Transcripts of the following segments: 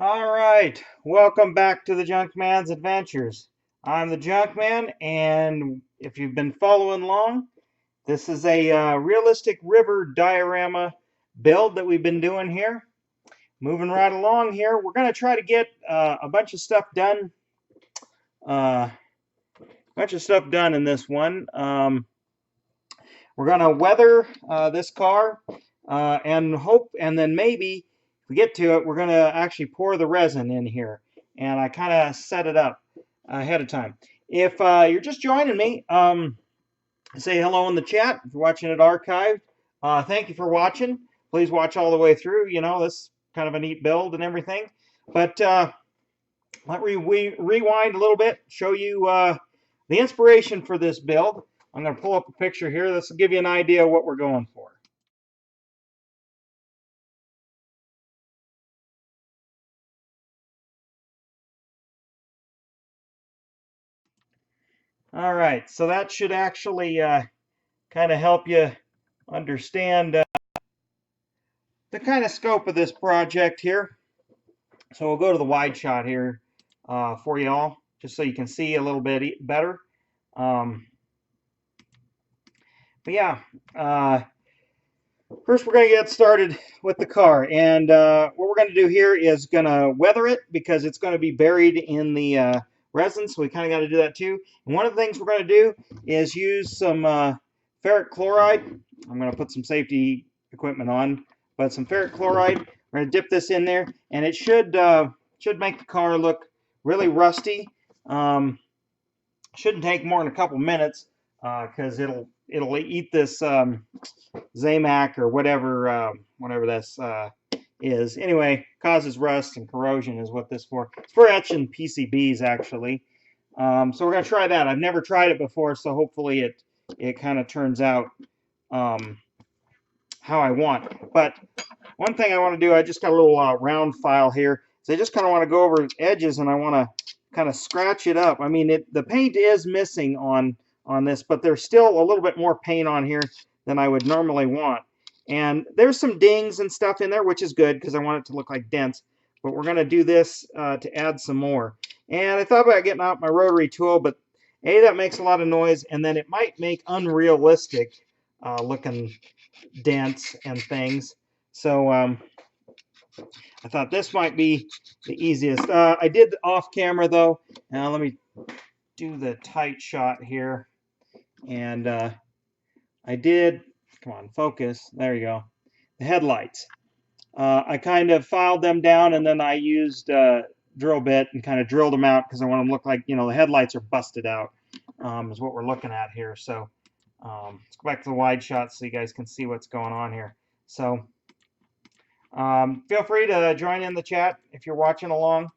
All right, welcome back to the Junkman's Adventures. I'm the Junkman, and if you've been following along, this is a realistic river diorama build that we've been doing here. Moving right along here, we're going to try to get a bunch of stuff done. In this one. We're going to weather this car and then maybe if we get to it, we're going to actually pour the resin in here. And I kind of set it up ahead of time. If you're just joining me, say hello in the chat. If you're watching it archived, thank you for watching. Please watch all the way through. You know, this is kind of a neat build and everything. But let me rewind a little bit, show you the inspiration for this build. I'm going to pull up a picture here. This will give you an idea of what we're going for. All right, so that should actually kind of help you understand the kind of scope of this project here. So we'll go to the wide shot here for you all, just so you can see a little bit better. But yeah, first we're going to get started with the car. And what we're going to do here is going to weather it because it's going to be buried in the resin. So we kind of got to do that too. And one of the things we're going to do is use some ferric chloride. I'm going to put some safety equipment on, but some ferric chloride. We're going to dip this in there, and it should make the car look really rusty. Shouldn't take more than a couple minutes because it'll eat this Zamac or whatever this is. Anyway, causes rust and corrosion is what this for. It's for etching PCBs actually. So we're gonna try that. I've never tried it before, so hopefully it kind of turns out how I want. But one thing I want to do, I just got a little round file here. So I just kind of want to go over the edges and I want to kind of scratch it up. I mean, the paint is missing on this, but there's still a little bit more paint on here than I would normally want. And there's some dings and stuff in there, which is good because I want it to look like dents. But we're going to do this to add some more. And I thought about getting out my rotary tool, but A, that makes a lot of noise, and then it might make unrealistic looking dents and things. So I thought this might be the easiest. I did off camera though. Now let me do the tight shot here. And I did, come on, focus. There you go. The headlights. I kind of filed them down and then I used drill bit and kind of drilled them out because I want them to look like, you know, the headlights are busted out is what we're looking at here. So let's go back to the wide shot so you guys can see what's going on here. So feel free to join in the chat if you're watching along.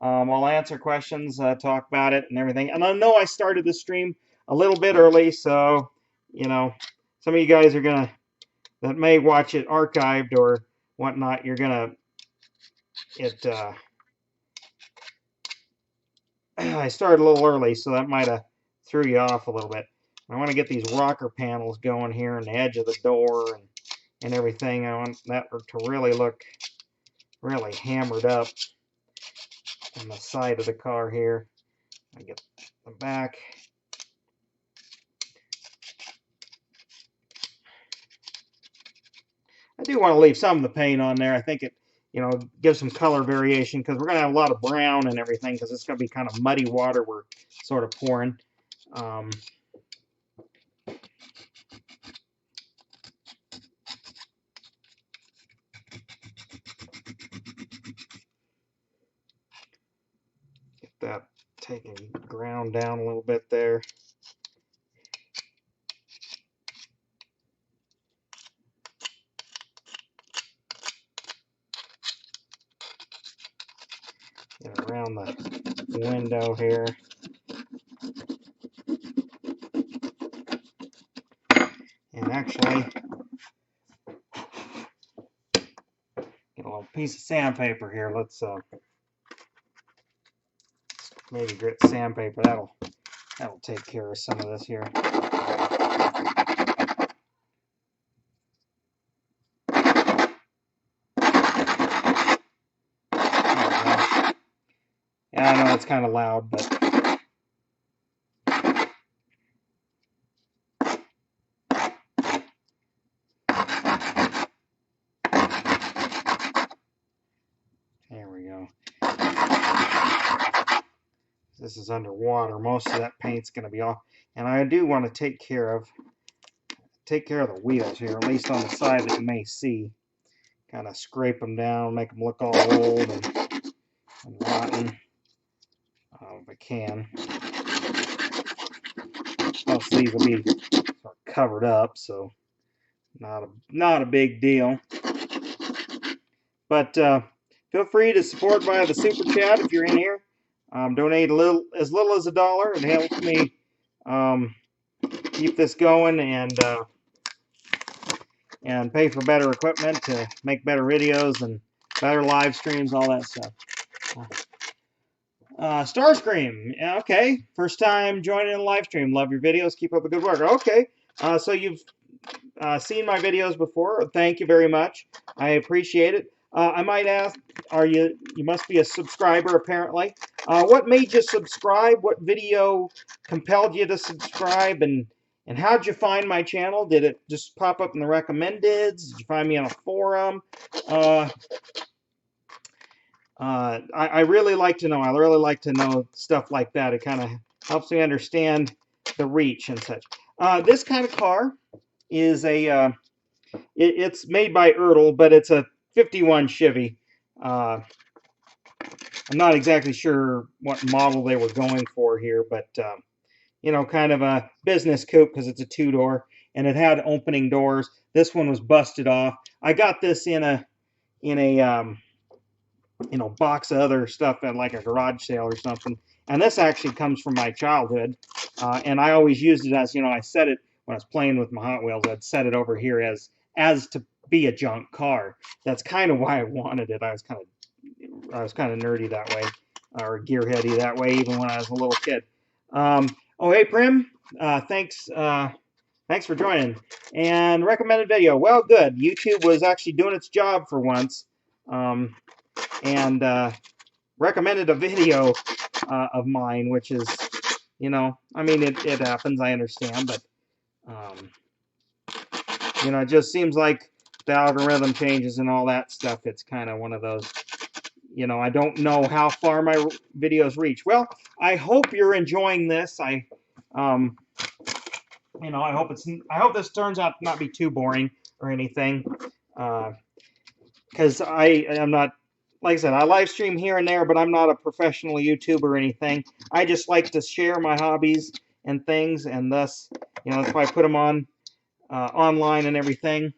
I'll answer questions, talk about it and everything. And I know I started the stream a little bit early, so, you know, some of you guys that may watch it archived or whatnot, I started a little early, so that might have threw you off a little bit. I want to get these rocker panels going here on the edge of the door and everything. I want that to really look really hammered up on the side of the car here. I get the back. I do want to leave some of the paint on there. I think it, you know, gives some color variation because we're going to have a lot of brown and everything because it's going to be kind of muddy water we're sort of pouring. Get that taken ground down a little bit there. Get around the window here. And actually, get a little piece of sandpaper here. Let's maybe grit sandpaper. That'll take care of some of this here. I know it's kind of loud, but there we go. This is underwater. Most of that paint's going to be off, and I do want to take care of the wheels here, at least on the side that you may see. Kind of scrape them down, make them look all old and rotten, if I can. Most of these will be covered up, so not a big deal. But feel free to support via the super chat if you're in here. Donate as little as $1. It helps me keep this going and pay for better equipment to make better videos and better live streams, all that stuff. Starscream, okay. First time joining the live stream. Love your videos. Keep up the good work. Okay, so you've seen my videos before. Thank you very much. I appreciate it. I might ask, you must be a subscriber apparently. What made you subscribe? What video compelled you to subscribe? And how'd you find my channel? Did it just pop up in the recommendeds? Did you find me on a forum? I really like to know. I really like to know stuff like that. It kind of helps me understand the reach and such. This kind of car is it's made by Ertl, but it's a 51 Chevy. I'm not exactly sure what model they were going for here, but you know, kind of a business coupe because it's a two-door and it had opening doors. This one was busted off. I got this in a you know, box of other stuff at like a garage sale or something. And this actually comes from my childhood, and I always used it as, you know, I set it when I was playing with my Hot Wheels. I'd set it over here as to be a junk car. That's kind of why I wanted it. I was kind of nerdy that way, or gearheady that way, even when I was a little kid. Oh, hey Prim, thanks for joining. And recommended video. Well, good. YouTube was actually doing its job for once, and recommended a video of mine, which is, you know, I mean, it happens. I understand, but you know, it just seems like the algorithm changes and all that stuff. It's kind of one of those, you know, I don't know how far my videos reach. Well, I hope you're enjoying this. You know, I hope this turns out to not be too boring or anything, because I am not, like I said, I live stream here and there, but I'm not a professional YouTuber or anything. I just like to share my hobbies and things, and thus, you know, that's why I put them on online and everything.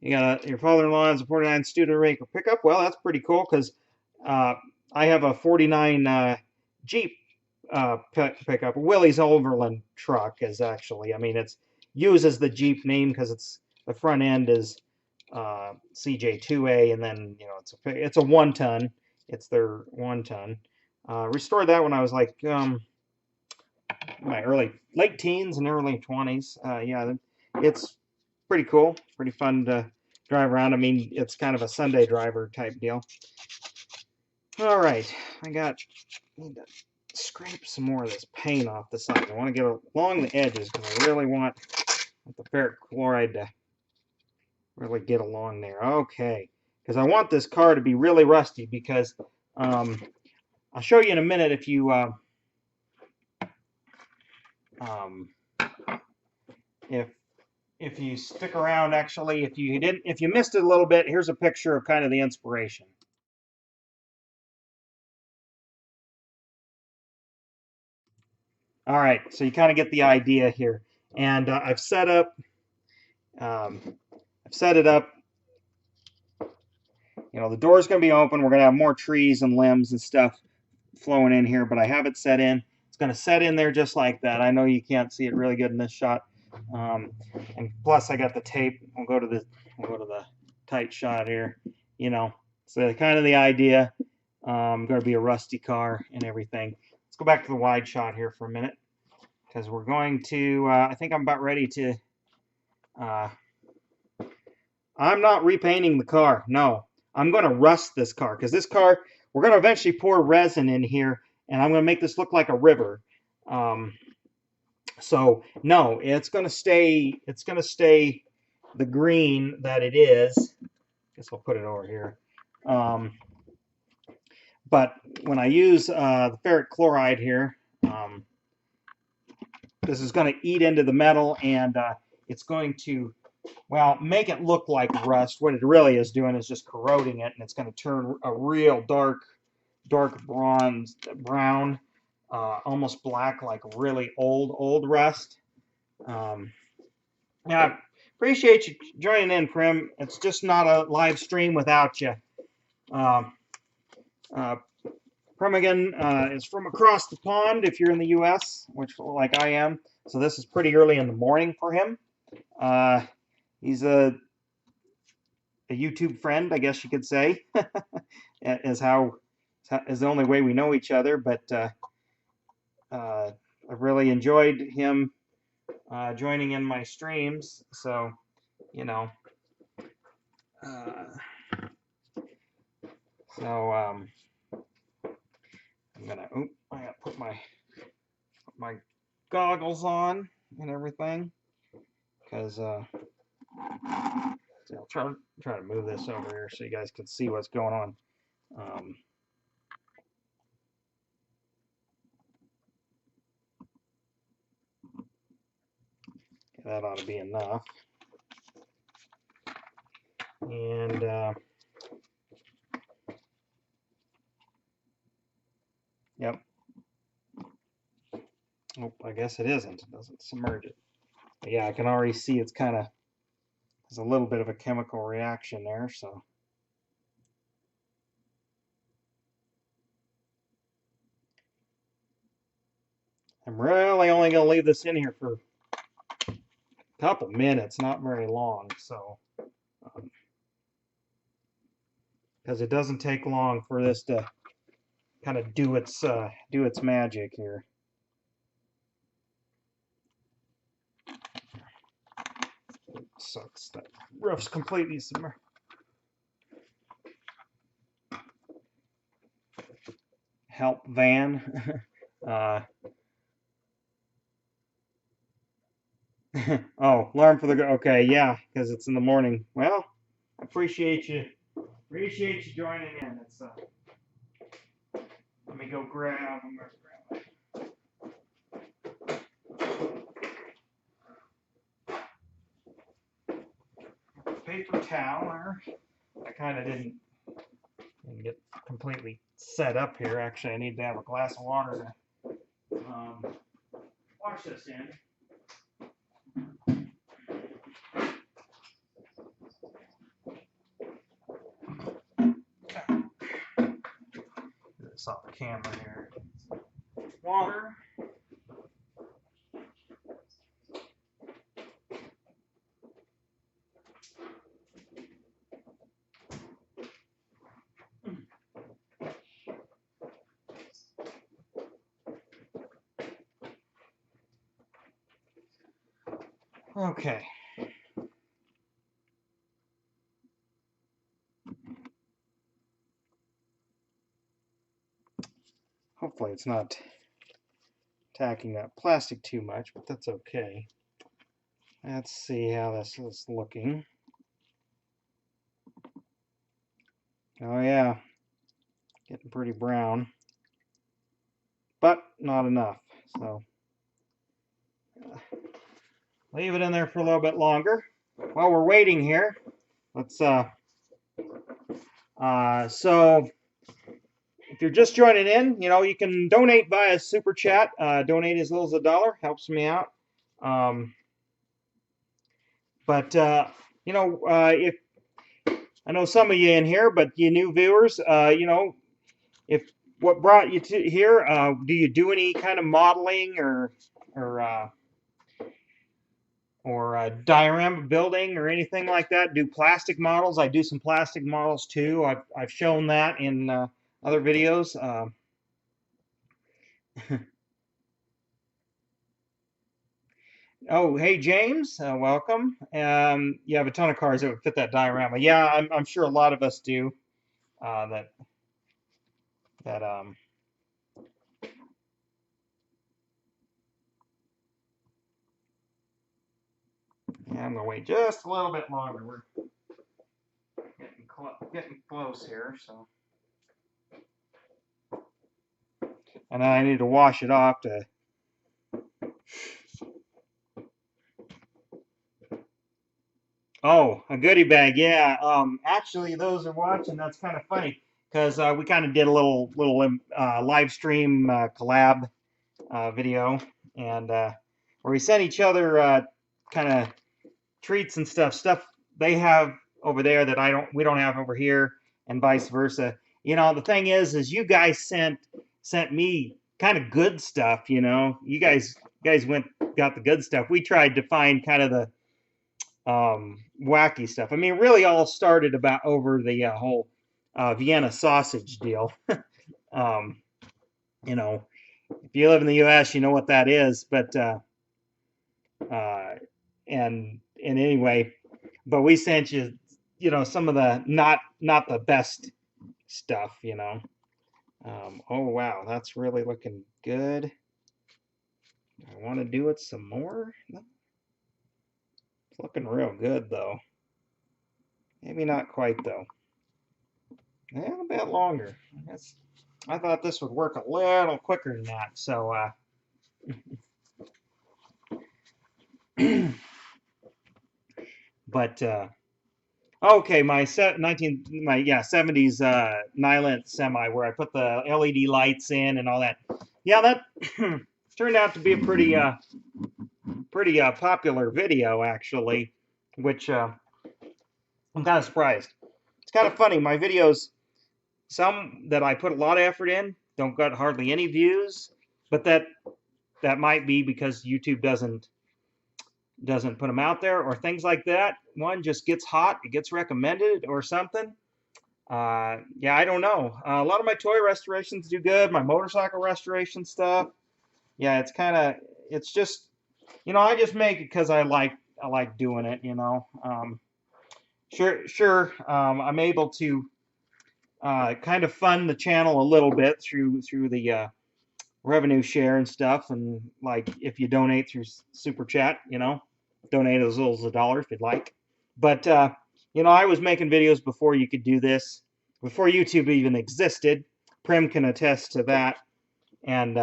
You got your father-in-law has a 49 Studebaker pickup. Well, that's pretty cool because I have a 49 Jeep pickup. Willie's Overland truck is actually, I mean, it's uses the Jeep name because it's the front end is CJ2A, and then, you know, it's a 1-ton. It's their 1-ton. Restored that when I was like my late teens and early 20s. Yeah, it's pretty cool, pretty fun to drive around. I mean, it's kind of a Sunday driver type deal. All right, I need to scrape some more of this paint off the side. I want to get along the edges because I really want the ferric chloride to really get along there. Okay, because I want this car to be really rusty, because I'll show you in a minute if you if you stick around. Actually, if you missed it a little bit, here's a picture of kind of the inspiration. All right, so you kind of get the idea here, and I've set it up. You know, the door's going to be open. We're going to have more trees and limbs and stuff flowing in here, but I have it set in. It's going to set in there just like that. I know you can't see it really good in this shot, and plus I got the tape. We'll go to the tight shot here. You know, so kind of the idea. Going to be a rusty car and everything. Let's go back to the wide shot here for a minute, because we're going to. I think I'm about ready to. I'm not repainting the car. No, I'm going to rust this car because this car, we're going to eventually pour resin in here, and I'm going to make this look like a river. So no, it's going to stay. It's going to stay the green that it is. Guess I'll put it over here. But when I use the ferric chloride here, this is going to eat into the metal, and it's going to, well, make it look like rust. What it really is doing is just corroding it, and it's going to turn a real dark brown, almost black, like really old rust. Yeah, appreciate you joining in, Prim. It's just not a live stream without you. Primigan is from across the pond if you're in the U.S., which like I am. So this is pretty early in the morning for him. He's a YouTube friend, I guess you could say, is the only way we know each other. But I've really enjoyed him joining in my streams. So, you know, I'm gonna. I gotta put my goggles on and everything, because I'll try to move this over here so you guys can see what's going on. That ought to be enough. And yep. Oh, I guess it isn't. It doesn't submerge it. But yeah, I can already see it's kind of, there's a little bit of a chemical reaction there, so. I'm really only going to leave this in here for a couple minutes, not very long, so. Because it doesn't take long for this to kind of do its magic here. It sucks. That roof's completely submerged. Help van. Oh, alarm for the okay, yeah, because it's in the morning. Well, I appreciate you joining in. It's let me go grab. Paper towel there. I kind of didn't get completely set up here. Actually, I need to have a glass of water to wash this in. Get this off the camera here. Water. Okay. Hopefully it's not attacking that plastic too much, but that's okay. Let's see how this is looking. Oh yeah, getting pretty brown, but not enough. So leave it in there for a little bit longer. While we're waiting here, let's so if you're just joining in, you can donate via super chat. Donate as little as $1, helps me out. But if I know some of you in here, but you new viewers, if what brought you to here, do you do any kind of modeling or diorama building or anything like that? Do plastic models? I do some plastic models too. I've shown that in other videos. Oh, hey James, welcome. You have a ton of cars that would fit that diorama. Yeah, I'm sure a lot of us do. That that Yeah, I'm gonna wait just a little bit longer. We're getting close here, so. And I need to wash it off to. Oh, a goodie bag, yeah. Actually, those are watching. That's kind of funny because we kind of did a little live stream collab video, and where we sent each other kind of treats and stuff they have over there that we don't have over here, and vice versa. You know, the thing is you guys sent me kind of good stuff. You know, you guys got the good stuff. We tried to find kind of the wacky stuff. I mean, it really all started about over the whole Vienna sausage deal. um, you know, if you live in the U.S., you know what that is. But uh, and anyway, but we sent you, some of the not the best stuff. Oh wow, that's really looking good. I want to do it some more. It's looking real good though. Maybe not quite though. Yeah, a bit longer. I thought this would work a little quicker than that. So, but okay, my 70s Nylent semi where I put the LED lights in and all that. Yeah, that turned out to be a pretty popular video actually, which I'm kind of surprised. It's kind of funny. My videos, some that I put a lot of effort in, don't got hardly any views, but that might be because YouTube doesn't put them out there or things like that. One just gets hot, it gets recommended or something. Yeah, I don't know. A lot of my toy restorations do good. My motorcycle restoration stuff. Yeah, it's just, I just make it because I like doing it. Sure. I'm able to kind of fund the channel a little bit through the revenue share and stuff, and like if you donate through super chat, donate as little as $1 if you'd like. But I was making videos before you could do this, before YouTube even existed. Prim can attest to that. And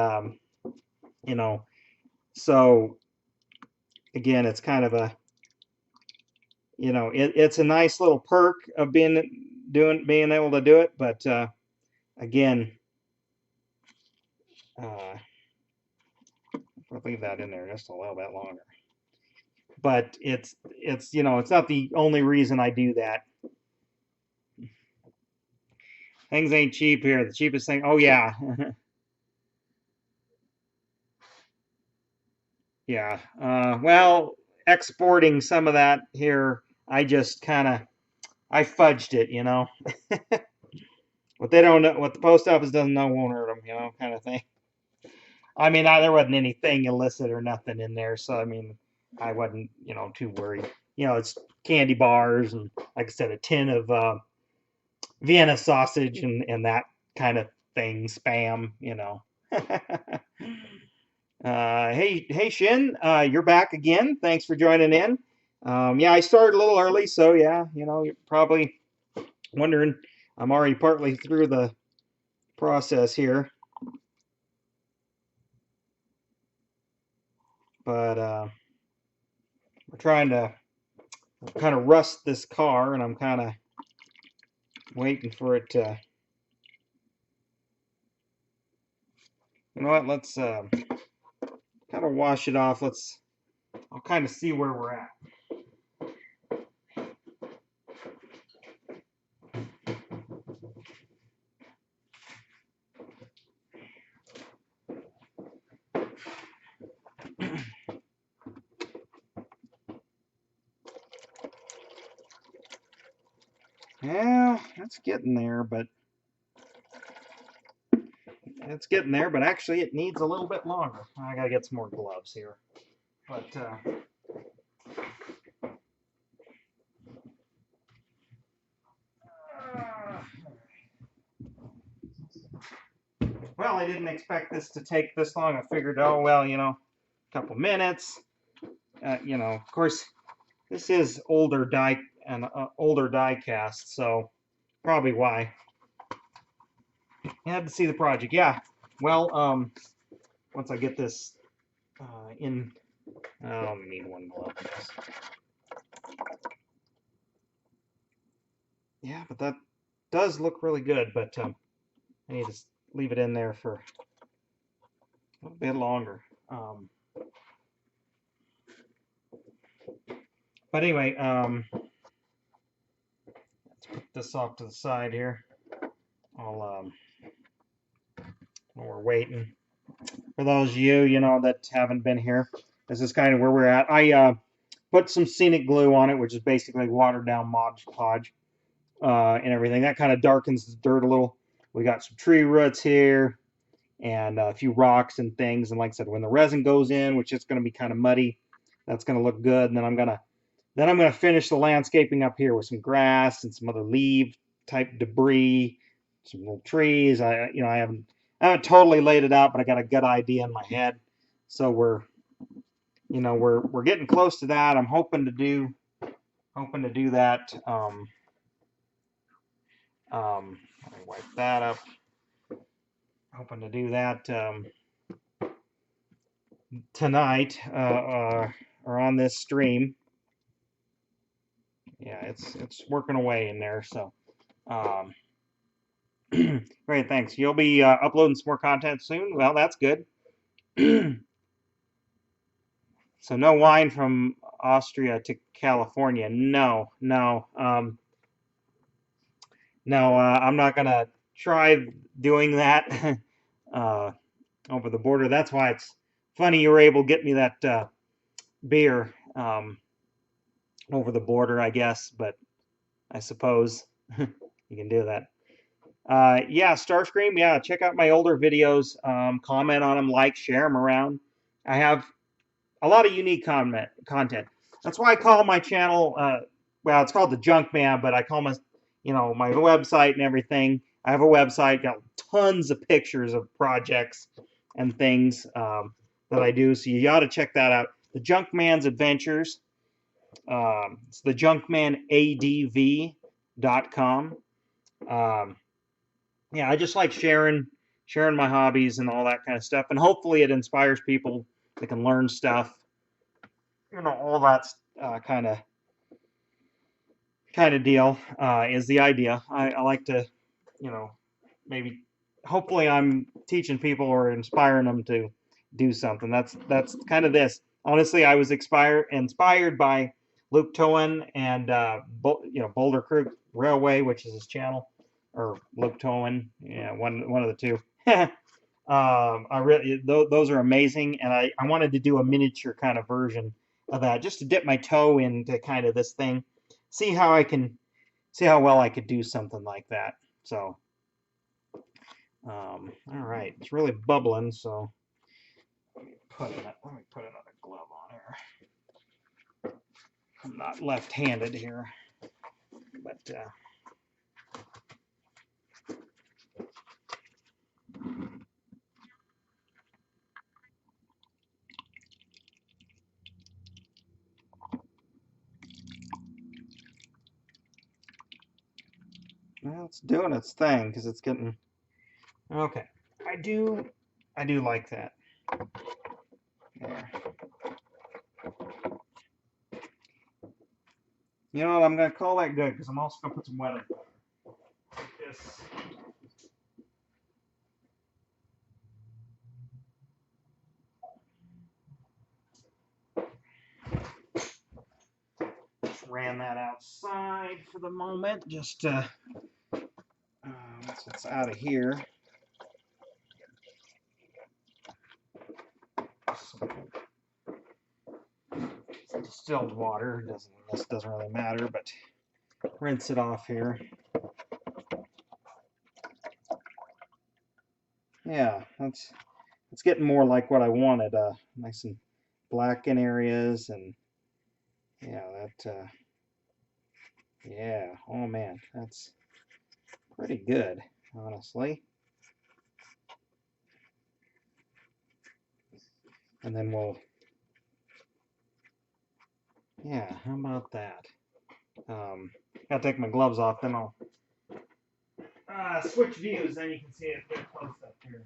you know so again, it's kind of a, it's a nice little perk of being able to do it. But again, I'll leave that in there just a little bit longer. But it's not the only reason I do that. Things ain't cheap here. The cheapest thing, oh yeah. Yeah. Well, exporting some of that here, I just I fudged it. What they don't know, what the post office doesn't know won't hurt them, kind of thing. I mean, there wasn't anything illicit or nothing in there, so I mean, I wasn't, too worried. It's candy bars and, like I said, a tin of Vienna sausage and that kind of thing, spam. Hey Shin, you're back again. Thanks for joining in. Yeah, I started a little early, so yeah, you're probably wondering I'm already partly through the process here, but we're trying to kind of rust this car, and I'm kind of waiting for it to. You know what? Let's kind of wash it off. I'll kind of see where we're at. Yeah, it's getting there, but actually it needs a little bit longer. I gotta get some more gloves here. But well, I didn't expect this to take this long. I figured, oh well, you know, a couple minutes. You know, of course, this is older die and older die cast, so probably why. You had to see the project, yeah. Well, once I get this in, I'll need one glove. Yeah, but that does look really good. But I need to leave it in there for a little bit longer. But anyway, let's put this off to the side here. I'll while we're waiting. For those of you, you know, that haven't been here, this is kind of where we're at. I put some scenic glue on it, which is basically watered down Mod Podge and everything. That kind of darkens the dirt a little. We got some tree roots here and a few rocks and things. And like I said, when the resin goes in, which is going to be kind of muddy, that's going to look good. And then I'm gonna finish the landscaping up here with some grass and some other leaf type debris, some little trees. I haven't totally laid it out, but I got a good idea in my head. So we're getting close to that. I'm hoping to do that. Let me wipe that up. Hoping to do that tonight or on this stream. Yeah, it's working away in there. So, great, thanks. You'll be uploading some more content soon. Well, that's good. So no wine from Austria to California. No, no, no. I'm not gonna try doing that over the border. That's why it's funny you were able to get me that beer over the border, I guess. But I suppose you can do that. Yeah, Starscream. Yeah, check out my older videos. Comment on them, like, share them around. I have a lot of unique content. That's why I call my channel, well, it's called the Junk Man, but I call my website and everything. I have a website, got tons of pictures of projects and things that I do, so you ought to check that out. The Junk Man's Adventures. It's the junkmanadv.com. Yeah, I just like sharing my hobbies and all that kind of stuff, and hopefully it inspires people that can learn stuff. You know, all that kind of deal is the idea. I like to, you know, maybe hopefully I'm teaching people or inspiring them to do something. That's kind of this. Honestly, I was inspired by Luke Towan and Boulder Creek Railway, which is his channel, or Luke Towan, yeah, one of the two. I really those are amazing, and I wanted to do a miniature kind of version of that, just to dip my toe into kind of this thing, see how well I could do something like that. So, all right, it's really bubbling, so let me put another glove on here. I'm not left-handed here, but well, it's doing its thing because it's getting okay. I do like that. There. You know what? I'm gonna call that good because I'm also gonna put some weather. This. Ran that outside for the moment, just once it's out of here. Distilled water doesn't really matter, but rinse it off here. Yeah, it's getting more like what I wanted. Nice and blacken areas, and yeah, that yeah, oh man, that's pretty good, honestly. And then we'll, yeah, how about that? Gotta take my gloves off, then I'll switch views, then you can see it a bit close up here.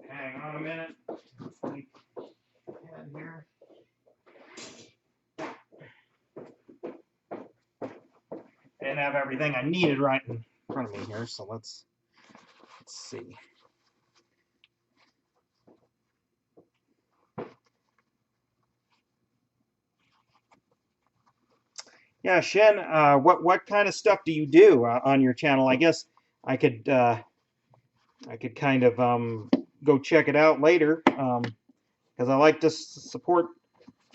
Hang on a minute. Head here. Didn't have everything I needed right in front of me here, so let's see. Yeah, Shen, what kind of stuff do you do on your channel? I guess I could kind of go check it out later, because I like to support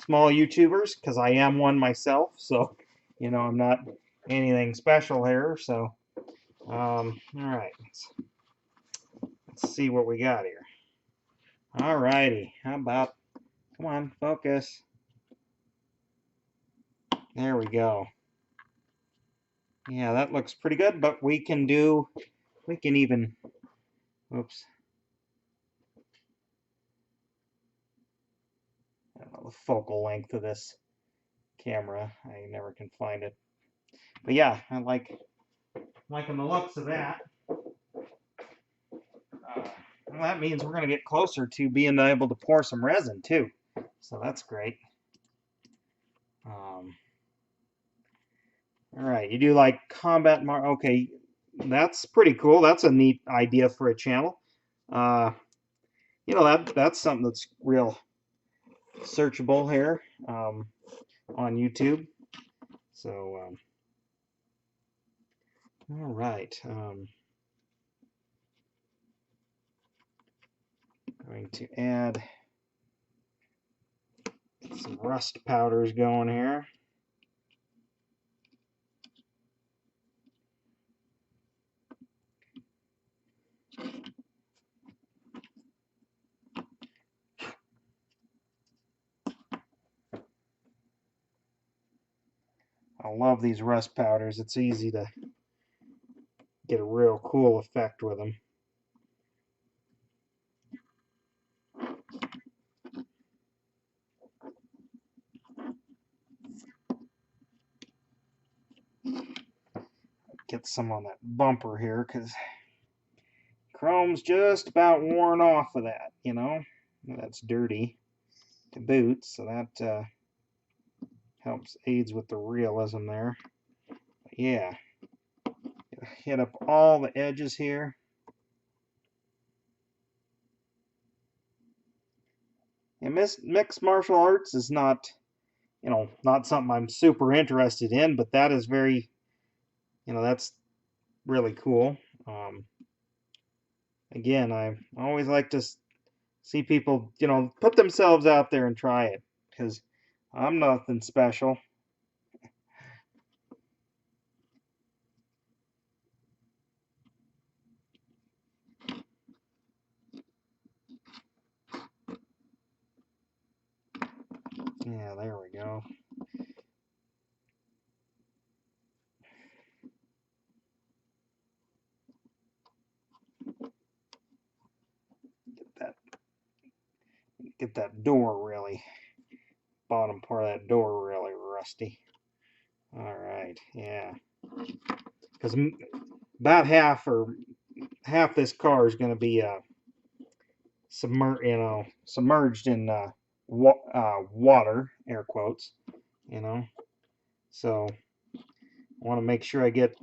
small YouTubers, because I am one myself. So, you know, I'm not anything special here. So, all right, let's see what we got here. All righty, how about, come on, focus. There we go. Yeah, that looks pretty good, but we can even, oops. I don't know the focal length of this camera. I never can find it. But yeah, I like liking the looks of that. Well, that means we're going to get closer to being able to pour some resin too. So that's great. All right, you do like combat okay, that's pretty cool. That's a neat idea for a channel. You know, that's something that's real searchable here on YouTube. So, all right. Going to add some rust powders going here. I love these rust powders. It's easy to get a real cool effect with them. Get some on that bumper here, because chrome's just about worn off of that, you know. That's dirty to boot, so that helps, aids with the realism there. But yeah, hit up all the edges here. And mixed martial arts is not, you know, not something I'm super interested in, but that is very, you know, that's really cool. Again, I always like to see people, you know, put themselves out there and try it, because I'm nothing special. Yeah, there we go. Get that door really, bottom part of that door really rusty. All right, yeah, because about half this car is going to be submerged in water, air quotes, you know. So I want to make sure I get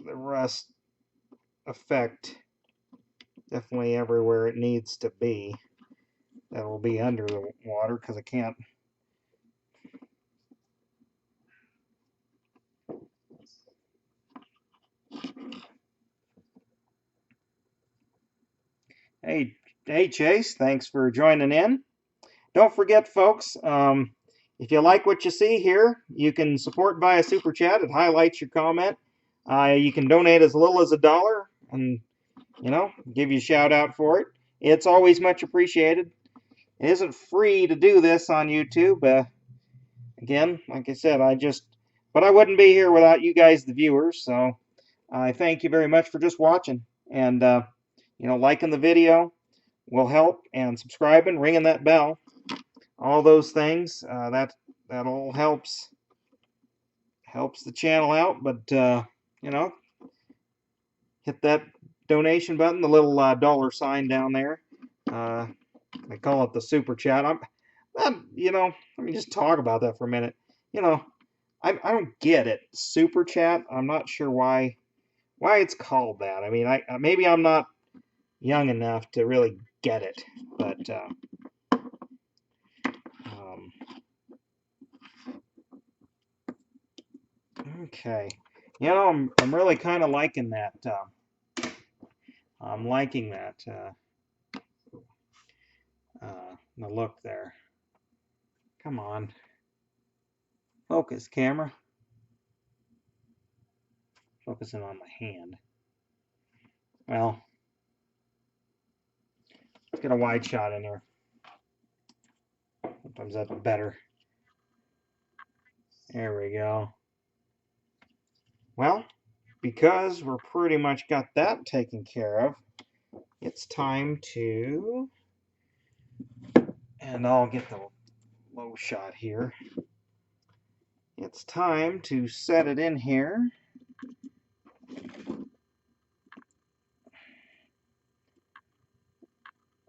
the rust effect definitely everywhere it needs to be. That will be under the water, because I can't. Hey, Chase, thanks for joining in. don't forget, folks, if you like what you see here, you can support via Super Chat. It highlights your comment. You can donate as little as $1 and, give you a shout out for it. It's always much appreciated. It isn't free to do this on YouTube. Again, like I said, but I wouldn't be here without you guys, the viewers. So I thank you very much for just watching. And, liking the video will help, and subscribing, ringing that bell, all those things. That all helps the channel out. But, hit that donation button, the little $sign down there. They call it the Super Chat. Let me just talk about that for a minute. I don't get it. Super Chat. I'm not sure why it's called that. I mean, maybe I'm not young enough to really get it, but okay. I'm really kind of liking that. I'm liking that the look there. Come on, focus, camera. Focusing on my hand. Well, let's get a wide shot in here. Sometimes that's better. There we go. Well, because we're pretty much got that taken care of, it's time to, and I'll get the low shot here. It's time to set it in here.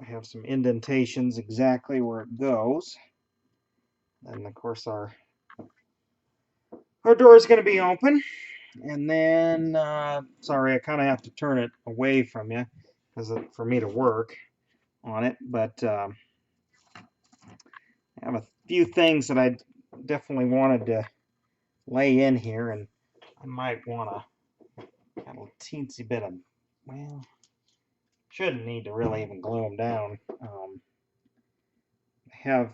I have some indentations exactly where it goes. And of course our door is going to be open. And then, sorry, I kind of have to turn it away from you for me to work on it. But I have a few things that I definitely wanted to lay in here, and I might want to have a teensy bit of, well, shouldn't need to really even glue them down. I have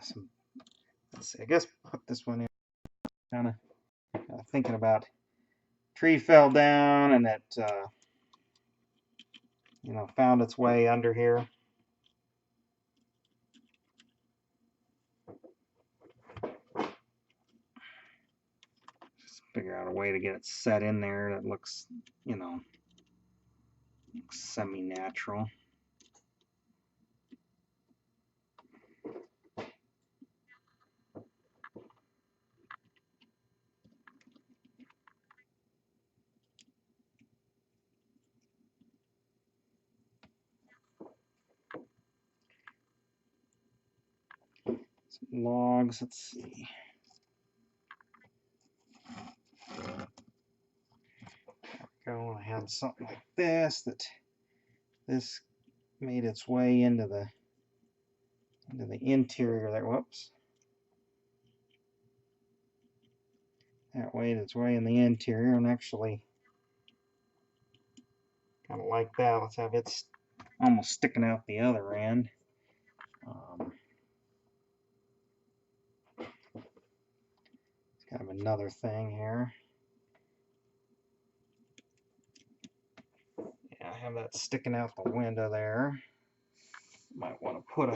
some, let's see, I guess put this one in, kind of thinking about, tree fell down and it, found its way under here. Just figure out a way to get it set in there that looks, semi-natural. Some logs, let's see. Go, I had something like this this made its way into the interior there. Whoops. That made its way in the interior, and actually kind of like that. Let's have it almost sticking out the other end. It's kind of another thing here. Yeah, I have that sticking out the window there. Might want to put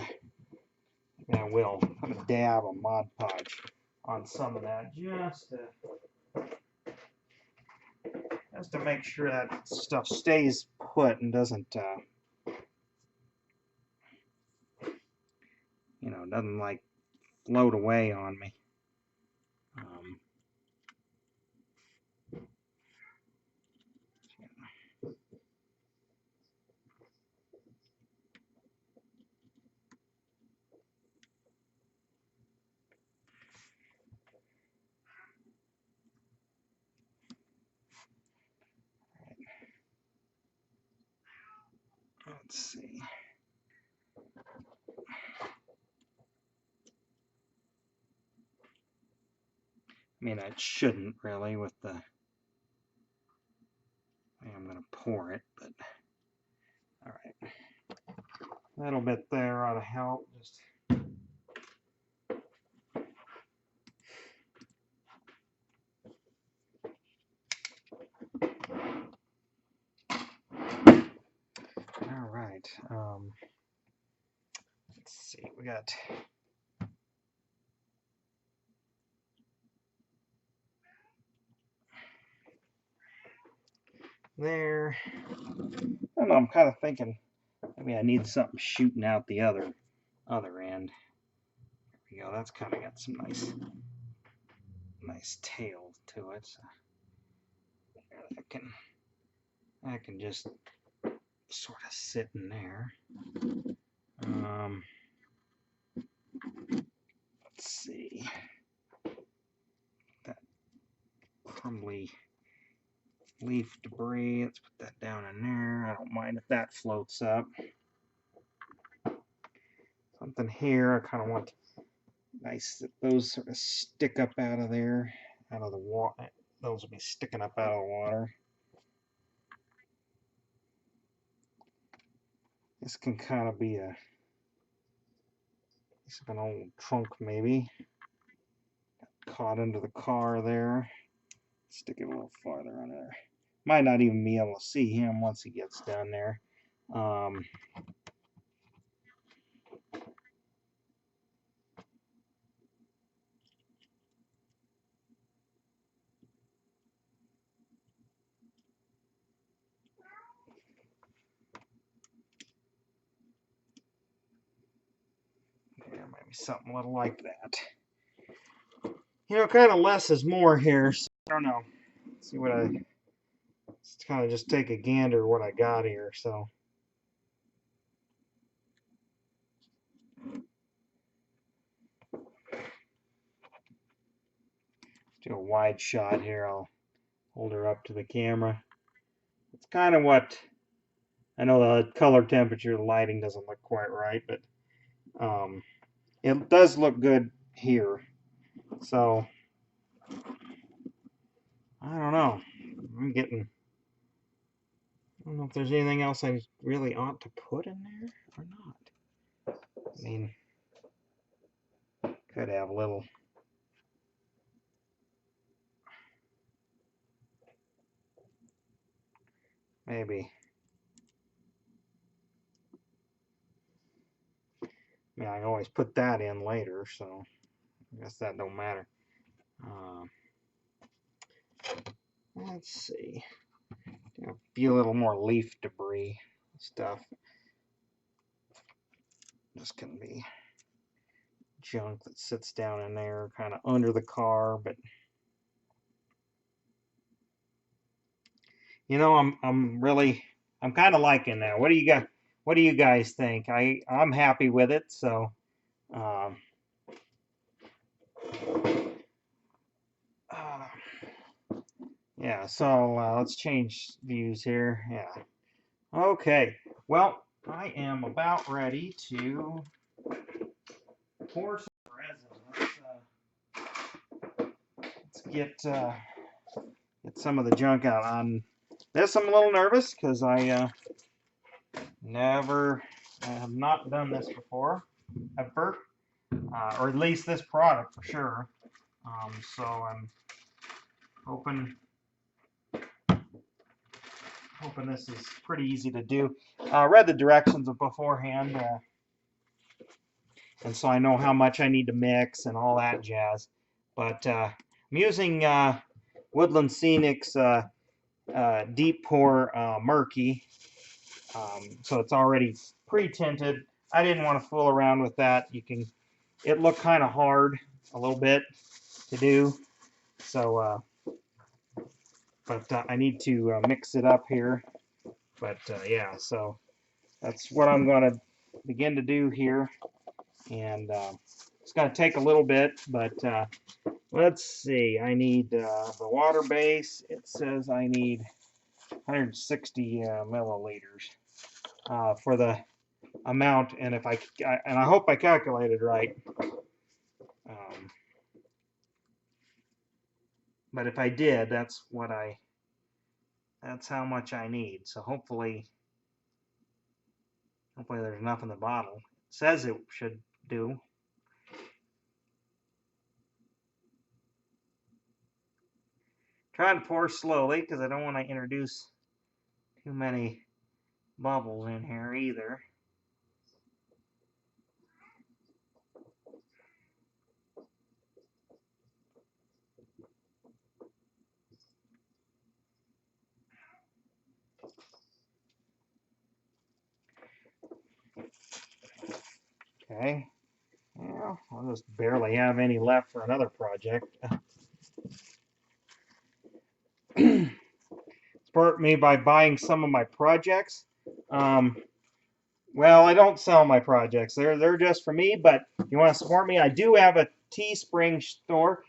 I will put a dab of Mod Podge on some of that just to make sure that stuff stays put and doesn't doesn't like float away on me. Let's see. I mean, I shouldn't really with the pour it, but all right. A little bit there ought to help. Just all right. Let's see. We got there. I don't know. I'm kind of thinking maybe I need something shooting out the other end. There we go. That's kind of got some nice tail to it. So I can just sort of sit in there. Let's see. That crumbly leaf debris. Let's put that down in there. I don't mind if that floats up. Something here. I kind of want nice that those sort of stick up out of there, out of the water. Those will be sticking up out of the water. This can kind of be an old trunk maybe. Caught into the car there. Stick it a little farther on there. Might not even be able to see him once he gets down there. There might be something a little like that. You know, kind of less is more here. So I don't know. Let's see what let's kind of just take a gander what I got here. So. Do a wide shot here. I'll hold her up to the camera. It's kind of what I know. The color temperature, the lighting doesn't look quite right, but it does look good here. So I don't know. I don't know if there's anything else I really ought to put in there or not. I mean, could have a little. Maybe. I mean, I can always put that in later, so I guess that don't matter. Let's see. A little more leaf debris stuff. This can be junk that sits down in there, kind of under the car, but you know, I'm kind of liking that. What do you guys think? I'm happy with it. So, um, uh, yeah. So let's change views here. Yeah. Okay. Well, I am about ready to pour some resin. Let's get some of the junk out. On this, I'm a little nervous because I have not done this before, ever, or at least this product for sure. So I'm hoping this is pretty easy to do. I read the directions beforehand, and so I know how much I need to mix and all that jazz. But I'm using Woodland Scenic's deep pour murky, so it's already pre-tinted. I didn't want to fool around with that. It looked kind of hard a little bit to do, so but I need to mix it up here. But yeah, so that's what I'm going to begin to do here, and it's going to take a little bit, but let's see. I need the water base. It says I need 160 milliliters for the amount, and I hope I calculated right. But if I did, that's what I that's how much I need. So hopefully there's enough in the bottle. It says it should do. Try to pour slowly because I don't want to introduce too many bubbles in here either. Okay. Well, I'll just barely have any left for another project. Support me by buying some of my projects. Well, I don't sell my projects. They're just for me, but if you want to support me, I do have a Teespring store.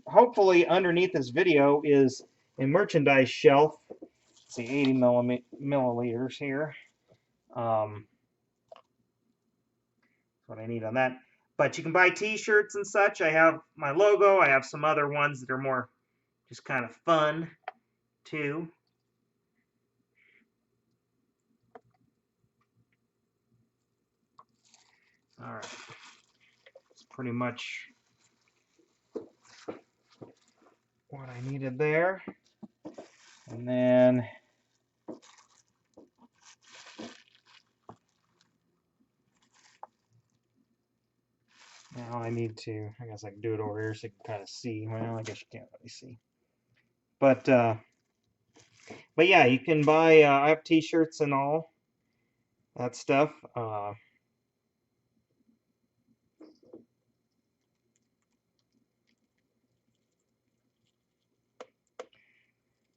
Hopefully underneath this video is a merchandise shelf. Let's see, 80 milliliters here. That's what I need on that. But you can buy t-shirts and such. I have my logo. I have some other ones that are more just kind of fun too. All right. That's pretty much what I needed there. And then now I need to, I guess I can do it over here so you can kind of see. Well, I guess you can't really see. But yeah, you can buy, I have t-shirts and all that stuff.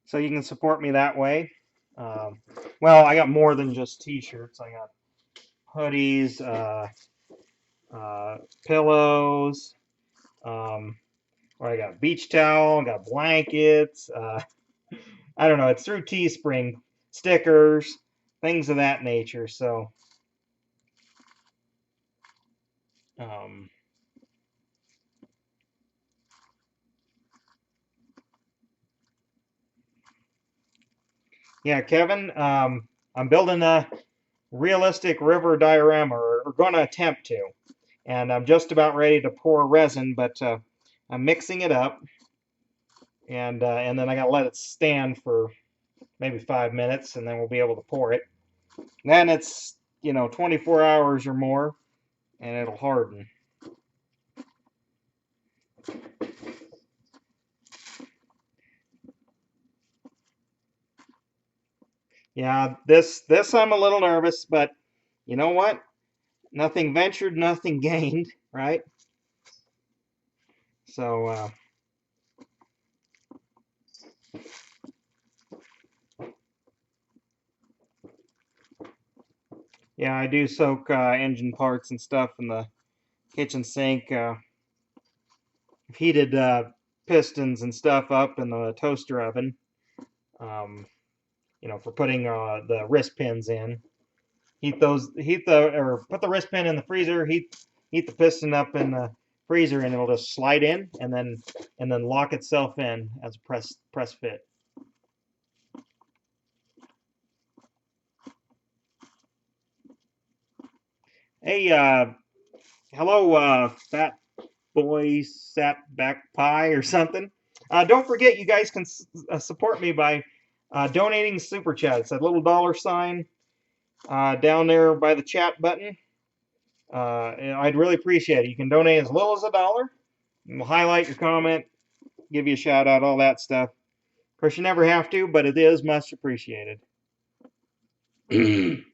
So you can support me that way. Well, I got more than just t-shirts. I got hoodies, pillows, or I got a beach towel, I got blankets. I don't know. It's through Teespring, stickers, things of that nature. So, yeah, Kevin, I'm building a realistic river diorama, or going to attempt to. And I'm just about ready to pour resin, but I'm mixing it up. And then I got to let it stand for maybe 5 minutes, and then we'll be able to pour it. Then it's, 24 hours or more, and it'll harden. Yeah, this I'm a little nervous, but you know what? Nothing ventured, nothing gained, right? So, yeah, I do soak engine parts and stuff in the kitchen sink. Heated pistons and stuff up in the toaster oven, for putting the wrist pins in. Put the wrist pin in the freezer, heat the piston up in the freezer, and it'll just slide in and then lock itself in as a press fit. Hey, hello, fat boy sat back pie or something. Don't forget, you guys can support me by donating super chat. It's that little $sign down there by the chat button. I'd really appreciate it. You can donate as little as $1. And we'll highlight your comment, give you a shout out, all that stuff. Of course, you never have to, but it is much appreciated. And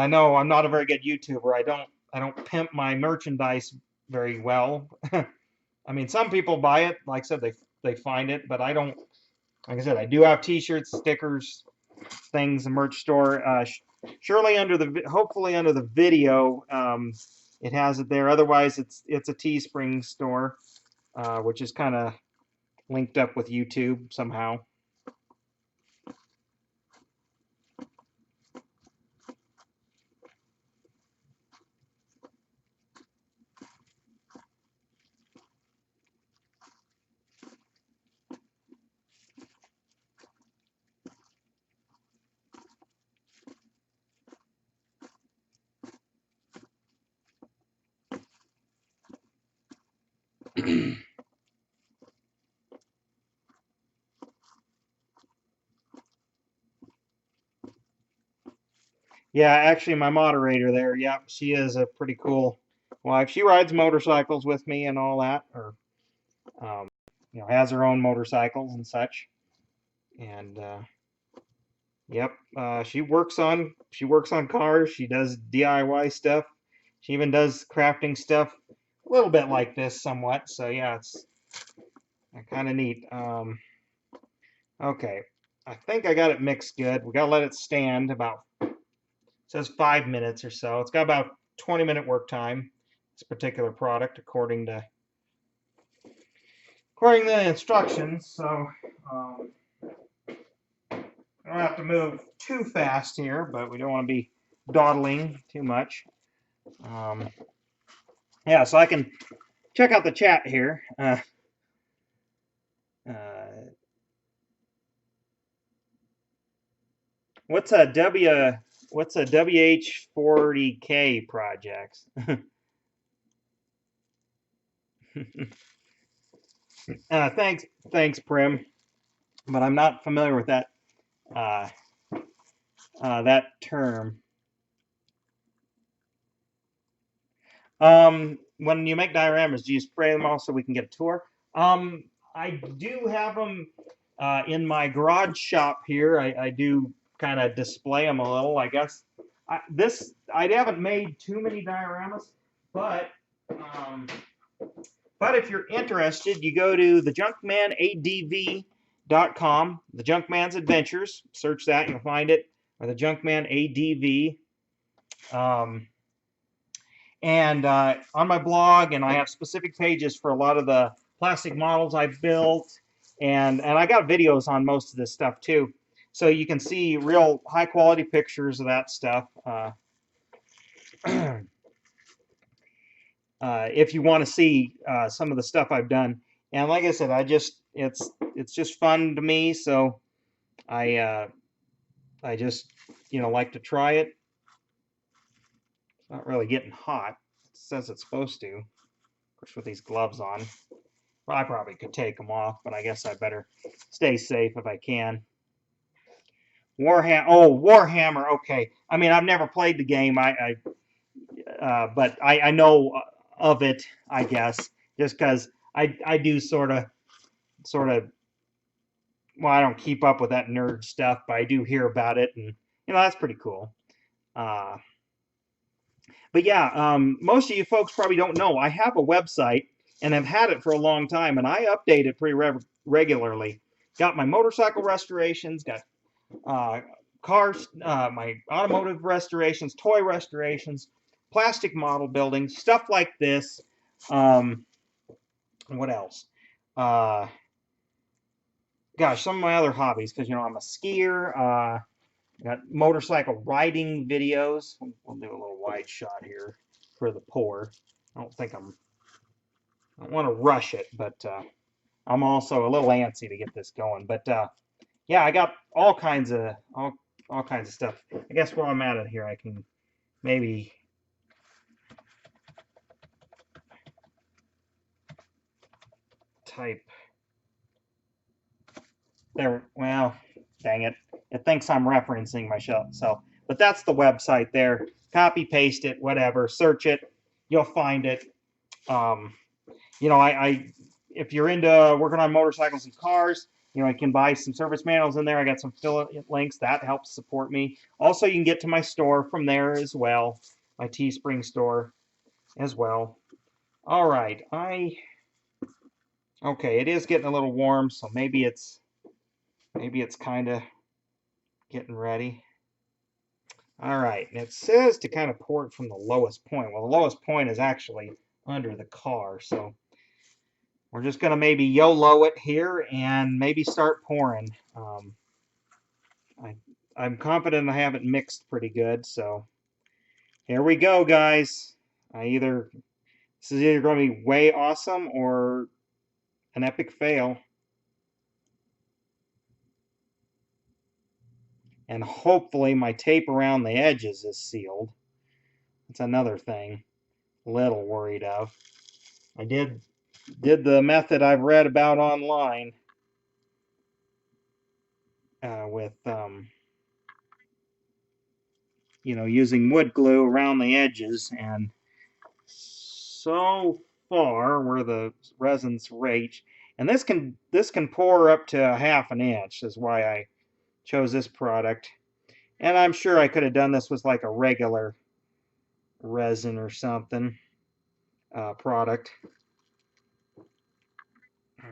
I know I'm not a very good YouTuber. I don't pimp my merchandise very well. I mean, some people buy it. Like I said, they find it, but I don't. Like I said, I do have T-shirts, stickers, things, a merch store. Surely hopefully under the video, it has it there. Otherwise, it's a Teespring store, which is kind of linked up with YouTube somehow. Yeah, actually, my moderator there, yep, she is a pretty cool wife. She rides motorcycles with me and all that, or um, has her own motorcycles and such. And yep, she works on cars. She does DIY stuff. She even does crafting stuff, a little bit like this, somewhat. So yeah, it's kind of neat. Okay, I think I got it mixed good. We gotta let it stand about, it says 5 minutes or so. It's got about 20-minute work time. This particular product, according to the instructions. So um, I don't have to move too fast here, but we don't want to be dawdling too much. Um, yeah, so I can check out the chat here. Uh, what's a WH40K project? Thanks, Prim, but I'm not familiar with uh, that term. When you make dioramas, do you spray them all so we can get a tour? I do have them in my garage shop here. I do kind of display them a little, I guess. I haven't made too many dioramas, but um, if you're interested, you go to thejunkmanadv.com, the Junkman's Adventures. Search that, you'll find it, or the Junkman ADV. And on my blog, and I have specific pages for a lot of the plastic models I've built, and I got videos on most of this stuff too. So you can see real high quality pictures of that stuff. If you want to see some of the stuff I've done. And like I said, it's just fun to me, so I just like to try it. It's not really getting hot. It says it's supposed to. Of course, with these gloves on. Well, I probably could take them off, but I guess I better stay safe if I can. Warhammer. Okay. I mean, I've never played the game. But I know of it. I guess just because I do sort of. Well, I don't keep up with that nerd stuff, but I do hear about it, and that's pretty cool. Uh, but yeah, most of you folks probably don't know. I have a website, and I've had it for a long time, and I update it pretty regularly. Got my motorcycle restorations, got cars, my automotive restorations, toy restorations, plastic model building, stuff like this. What else? Gosh, some of my other hobbies, because I'm a skier. Got motorcycle riding videos. We'll do a little wide shot here for the pour. I don't want to rush it, but I'm also a little antsy to get this going. But yeah, I got all kinds of stuff. I guess while I'm at it here, I can maybe type there. Well, dang it. It thinks I'm referencing myself. But that's the website there. Copy, paste it, whatever. Search it. You'll find it. I if you're into working on motorcycles and cars, I can buy some service manuals in there. I got some affiliate links that helps support me. Also, you can get to my store from there as well, my Teespring store as well. All right, okay, it is getting a little warm, so maybe it's kind of getting ready. All right, and it says to kind of pour it from the lowest point. Well, the lowest point is actually under the car, so we're just going to maybe YOLO it here and maybe start pouring. I'm confident I have it mixed pretty good, so here we go, guys. This is either going to be way awesome or an epic fail. And hopefully my tape around the edges is sealed. That's another thing. A little worried of. I did did the method I've read about online with using wood glue around the edges, and so far where the resin's rate, and this can pour up to a half an inch, is why I chose this product. And I'm sure I could have done this with like a regular resin or something product.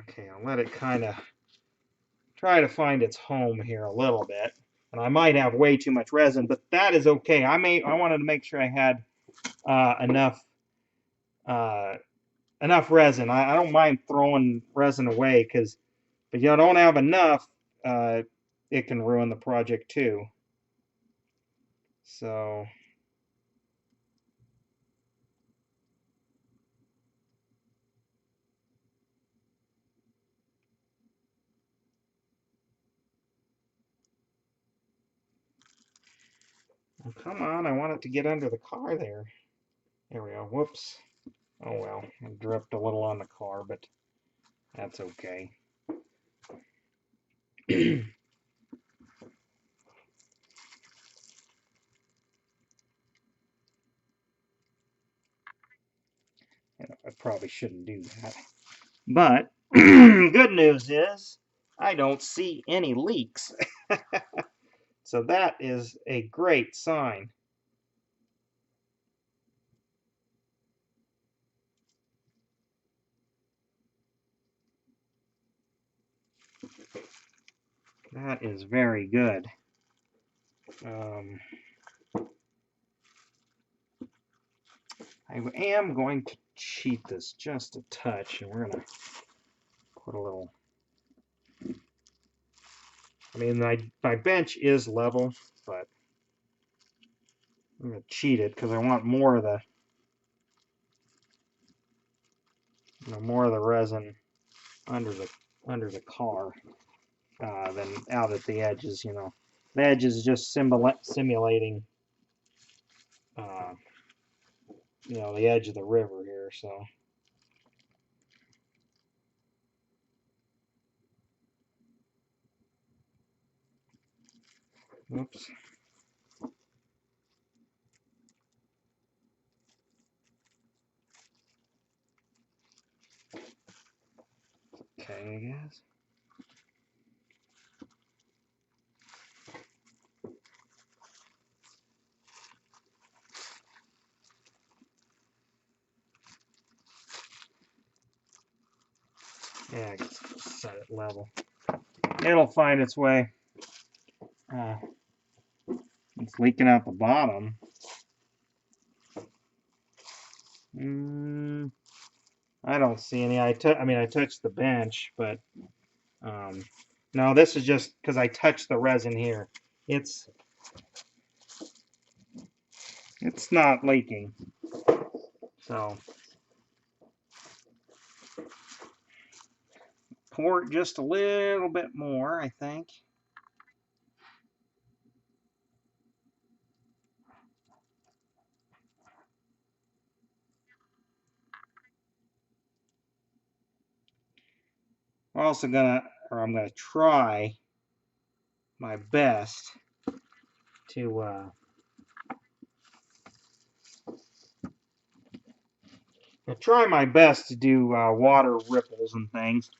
Okay, I'll let it kind of try to find its home here a little bit. And I might have way too much resin, but that is okay. I wanted to make sure I had enough uh, enough resin. I don't mind throwing resin away, but you don't have enough, it can ruin the project too. So oh, come on, I want it to get under the car there. There we go. Whoops. Oh well, I dripped a little on the car, but that's okay. I probably shouldn't do that. But good news is I don't see any leaks. So that is a great sign. That is very good. I am going to cheat this just a touch, and we're going to put a little... I mean, my bench is level, but I'm going to cheat it because I want more of the resin under the car than out at the edges. The edges is just simulating the edge of the river here. So oops. Okay, I guess. Yeah, I guess I'll set it level. It'll find its way. It's leaking out the bottom. I don't see any. I touched the bench, but no, this is just because I touched the resin here. It's not leaking. So pour it just a little bit more, I think. I'm gonna try my best to do water ripples and things,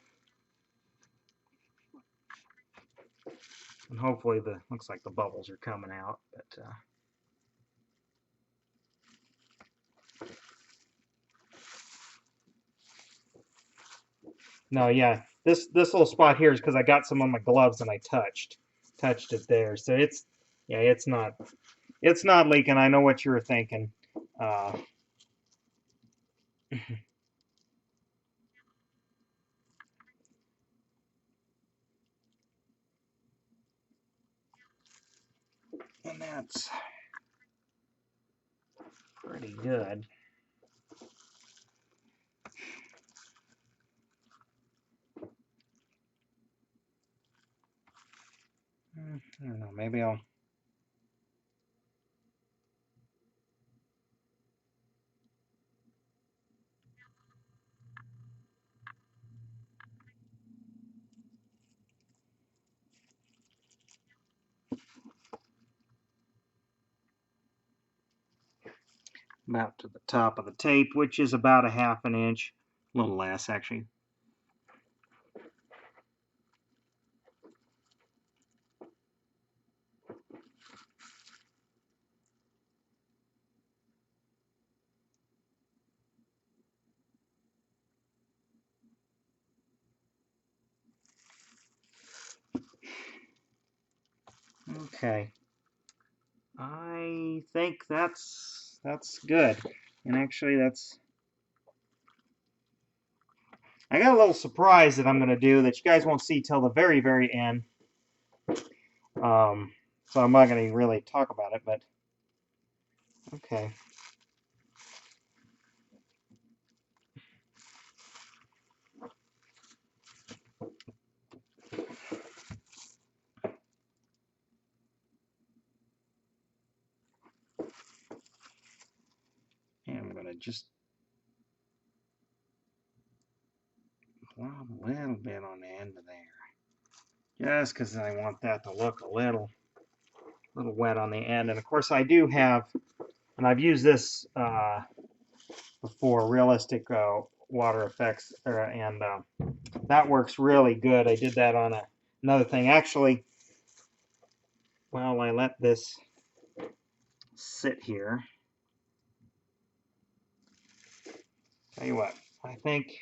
and hopefully looks like the bubbles are coming out. But no, yeah, this little spot here is because I got some on my gloves and I touched it there. So it's not leaking. I know what you were thinking. Uh, and that's pretty good. I don't know, maybe I'll... about to the top of the tape, which is about a half an inch, a little less actually. Okay, I think that's good. And actually I got a little surprise that I'm going to do that you guys won't see till the very, very end. So I'm not going to really talk about it, but okay. And I'm going to just blob a little bit on the end of there. Just because I want that to look a little wet on the end. And of course I do have, and I've used this before, realistic water effects, and that works really good. I did that on another thing. Actually, while I let this sit here, tell you what, I think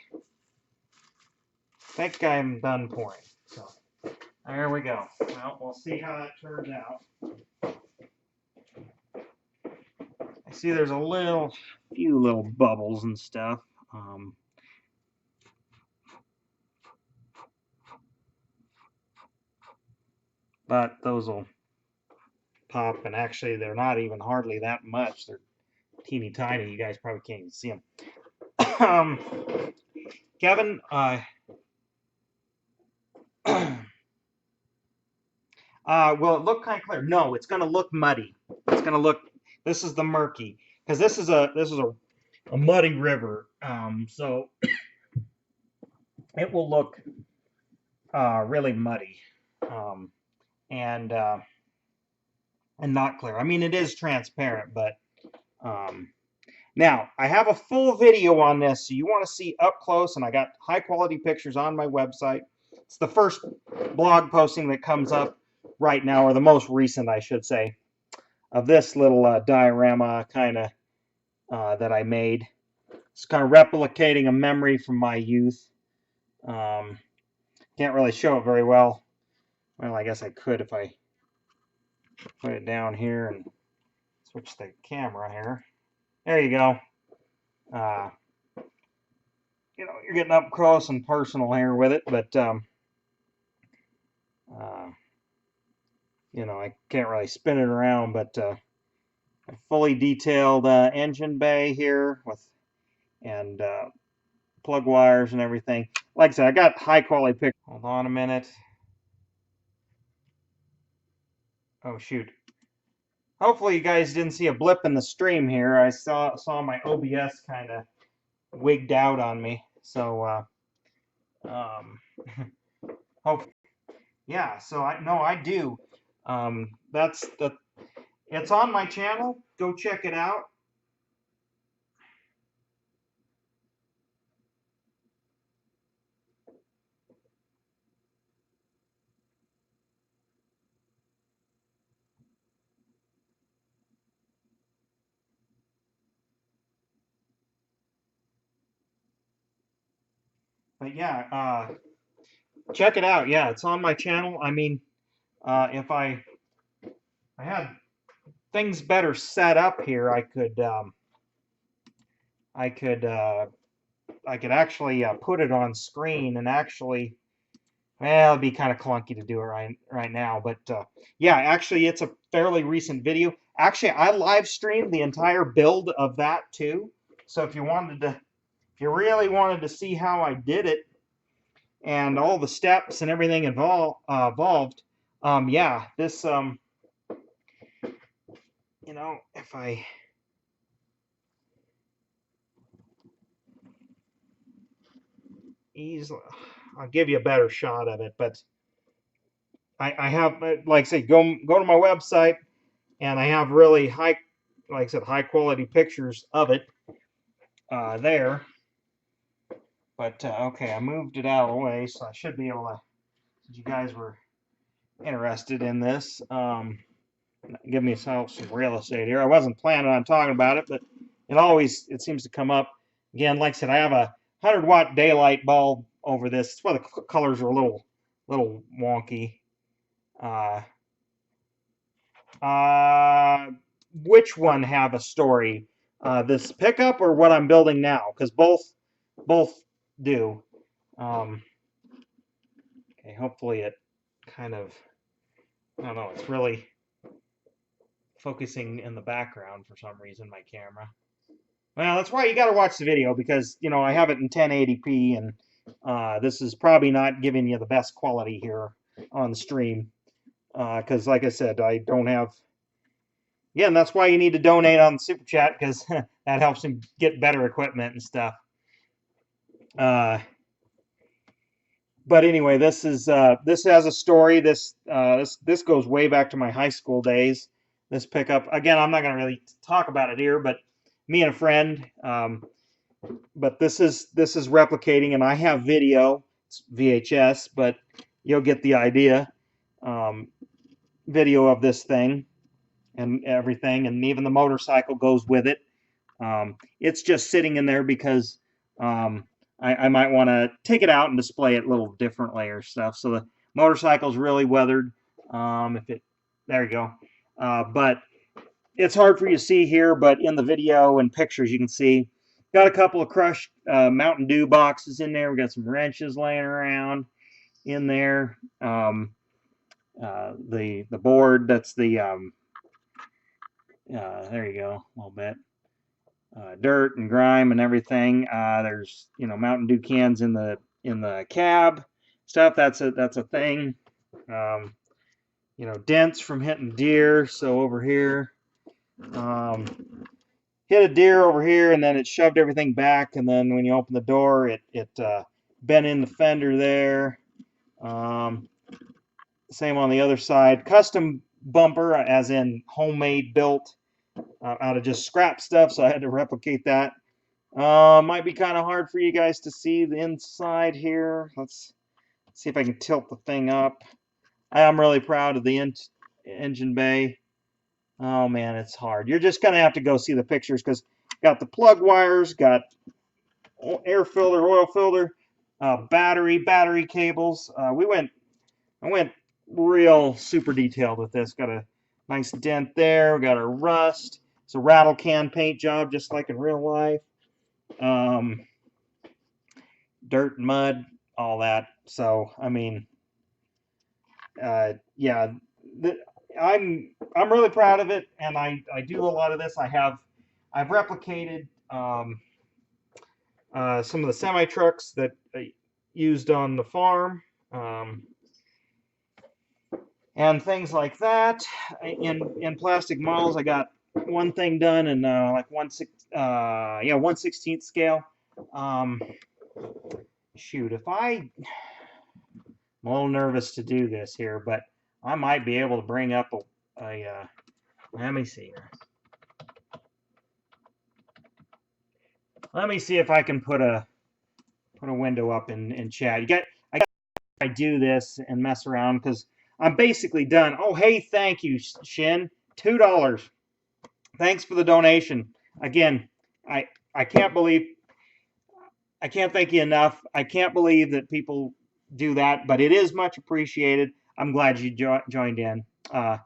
I'm done pouring. So there we go. Well, we'll see how that turns out. I see there's a few little bubbles and stuff. But those will pop, and actually they're not even hardly that much. They're teeny tiny. You guys probably can't even see them. Kevin, will it look kind of clear? No, it's going to look muddy. It's going to look. This is the murky, because this is a muddy river. So it will look really muddy, and not clear. I mean, it is transparent, but now I have a full video on this, so you want to see up close, and I got high quality pictures on my website. It's the first blog posting that comes up right now, or the most recent, I should say, of this little diorama kind of that I made. It's kind of replicating a memory from my youth. Can't really show it very well. Well, I guess I could if I put it down here and switch the camera here. There you go. You're getting up close and personal here with it, but I can't really spin it around, but a fully detailed engine bay here and plug wires and everything. Like I said, I got high quality pictures. Hold on a minute. Oh shoot. Hopefully you guys didn't see a blip in the stream here. I saw my OBS kind of wigged out on me. So hope yeah, so I do. It's on my channel. Go check it out. But yeah, check it out. Yeah, it's on my channel. I mean, if I had things better set up here, I could actually put it on screen and actually. Well, it'd be kind of clunky to do it right now, but yeah, actually, it's a fairly recent video. Actually, I live streamed the entire build of that too. So if you really wanted to see how I did it and all the steps and everything involved, yeah, this if I easily, I'll give you a better shot of it, but I have, like I say, go to my website, and I have really high like I said, high quality pictures of it there. But okay, I moved it out of the way, so I should be able to, since you guys were interested in this, give myself some real estate here. I wasn't planning on talking about it, but it seems to come up. Again, like I said, I have a 100-watt daylight bulb over this. That's why the colors are a little wonky. Which one have a story? This pickup or what I'm building now? Because both do. Okay, hopefully it kind of, I don't know, it's really focusing in the background for some reason, my camera. Well, that's why you got to watch the video, because, you know, I have it in 1080p, and this is probably not giving you the best quality here on the stream. Because, like I said, I don't have... Again, that's why you need to donate on the Super Chat, because that helps him get better equipment and stuff. But anyway, this has a story. This goes way back to my high school days. This pickup, again, I'm not going to really talk about it here, but me and a friend. But this is replicating, and I have video. It's VHS, but you'll get the idea. Video of this thing and everything, and even the motorcycle goes with it. It's just sitting in there because I might want to take it out and display it a little differently or stuff. So the motorcycle's really weathered. There you go. But it's hard for you to see here, but in the video and pictures you can see. Got a couple of crushed Mountain Dew boxes in there. We got some wrenches laying around in there. The board, that's the there you go, a little bit. Dirt and grime and everything. There's, you know, Mountain Dew cans in the cab stuff. That's a thing. You know, dents from hitting deer. So over here, hit a deer over here, and then it shoved everything back. And then when you open the door, it bent in the fender there. Same on the other side. Custom bumper, as in homemade, built out of just scrap stuff, so I had to replicate that. Might be kind of hard for you guys to see the inside here. Let's see if I can tilt the thing up. I am really proud of the engine bay. Oh man, it's hard. You're just gonna have to go see the pictures, because got the plug wires, got air filter, oil filter, battery cables. I went real super detailed with this. Got a nice dent there. We got a rust. It's a rattle can paint job, just like in real life. Dirt and mud, all that. So I mean, yeah, I'm really proud of it, and I do a lot of this. I've replicated some of the semi trucks that I used on the farm. And things like that. In plastic models, I got one thing done in like 1/16 scale. Shoot, I'm a little nervous to do this here, but I might be able to bring up a let me see here. Let me see if I can put a window up in chat. I do this and mess around, because I'm basically done. Oh, hey, thank you, Shin. $2. Thanks for the donation. Again, I can't thank you enough. I can't believe that people do that, but it is much appreciated. I'm glad you joined in. A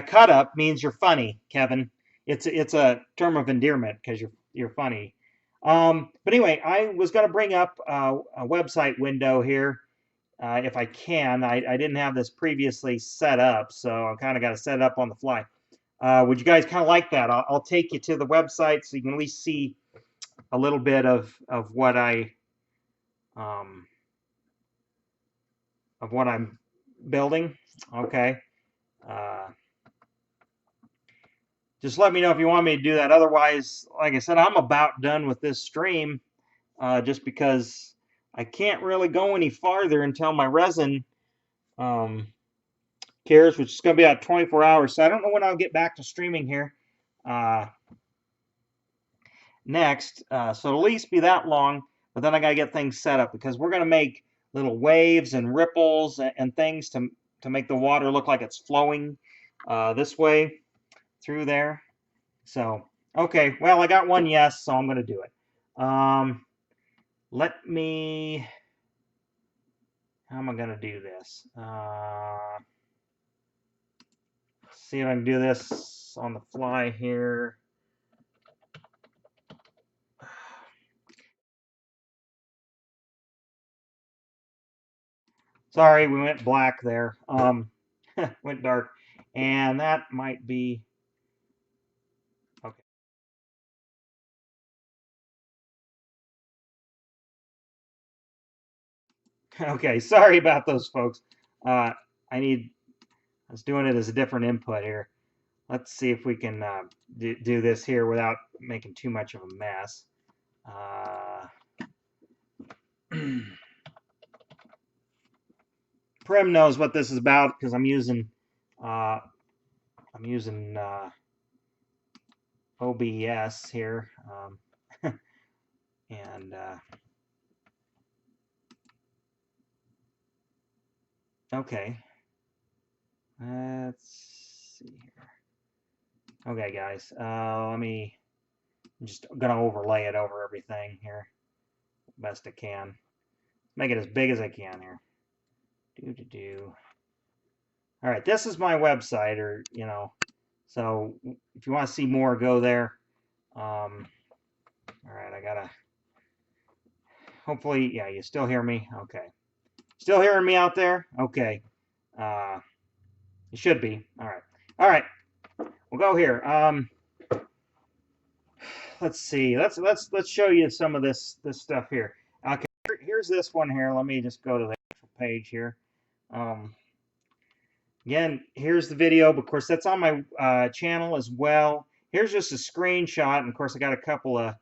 cut up means you're funny, Kevin. It's a term of endearment, because you're funny. But anyway, I was going to bring up a website window here, if I can. I didn't have this previously set up, so I kind of got to set it up on the fly. Would you guys kind of like that? I'll take you to the website so you can at least see a little bit of what I'm building. Okay. Just let me know if you want me to do that. Otherwise, like I said, I'm about done with this stream, just because I can't really go any farther until my resin carriers, which is going to be about 24 hours. So I don't know when I'll get back to streaming here next. So it'll at least be that long, but then I got to get things set up because we're going to make little waves and ripples and things to make the water look like it's flowing this way through there. So, okay, well, I got one yes, so I'm going to do it. Let me, how am I going to do this? See if I can do this on the fly here. Sorry, we went black there. Went dark. And that might be, okay. Okay, sorry about those folks. I was doing it as a different input here. Let's see if we can do this here without making too much of a mess. Prim knows what this is about because I'm using OBS here, and okay. Let's see here. Okay, guys. I'm just gonna overlay it over everything here, best I can. Make it as big as I can here. All right, this is my website, or so if you want to see more, go there. All right, I gotta. Hopefully, yeah, you still hear me. Okay, still hearing me out there. Okay, you should be. All right. We'll go here. Let's see. Let's show you some of this stuff here. Okay, here's this one here. Let me just go to the actual page here. Again, here's the video, but of course that's on my channel as well. Here's just a screenshot, and of course I got a couple of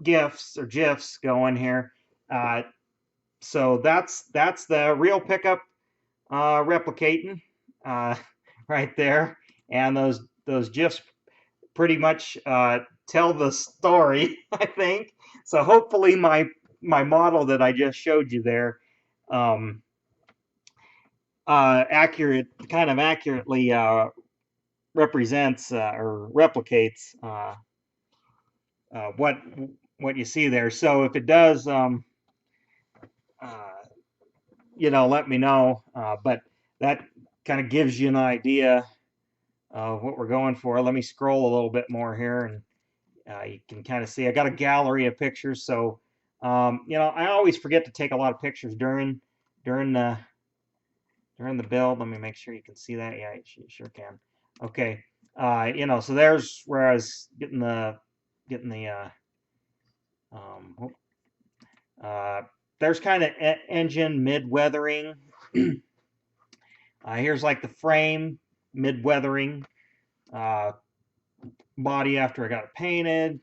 GIFs or GIFs going here. So that's the real pickup replicating right there, and those GIFs pretty much tell the story, I think. So hopefully my model that I just showed you there accurately represents or replicates what you see there. So if it does, let me know. But that kind of gives you an idea of what we're going for. Let me scroll a little bit more here, and you can kind of see I got a gallery of pictures. So I always forget to take a lot of pictures during the build. Let me make sure you can see that. Yeah, you sure can. Okay. So there's where I was getting the there's kind of engine mid-weathering. Here's like the frame mid-weathering, body after I got it painted,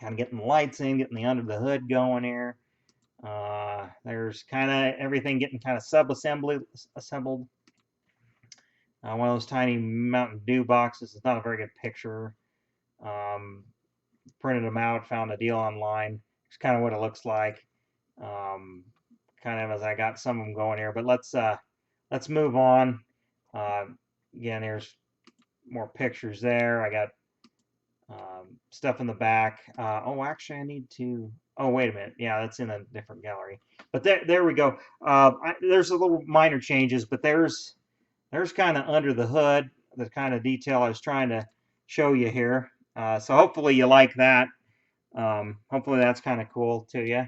kind of getting the lights in, getting the under the hood going here. There's kind of everything getting kind of assembled. One of those tiny Mountain Dew boxes. It's not a very good picture. Printed them out, found a deal online. It's kind of what it looks like. Kind of as I got some of them going here, but let's move on. Again, here's more pictures there. I got stuff in the back. Oh, actually, I need to. Oh, wait a minute. Yeah, that's in a different gallery. But there we go. There's a little minor changes, but there's kind of under the hood the kind of detail I was trying to show you here. So hopefully you like that. Hopefully that's kind of cool to you.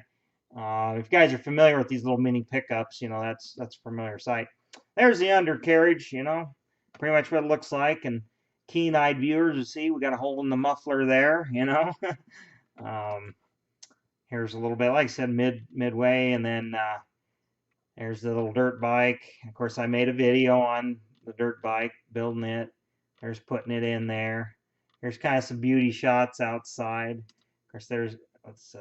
If you guys are familiar with these little mini pickups, that's a familiar sight. There's the undercarriage, pretty much what it looks like. And keen-eyed viewers will see we got a hole in the muffler there, Here's a little bit, like I said, midway, and then there's the little dirt bike. Of course, I made a video on the dirt bike, building it. There's putting it in there. There's kind of some beauty shots outside. Of course, let's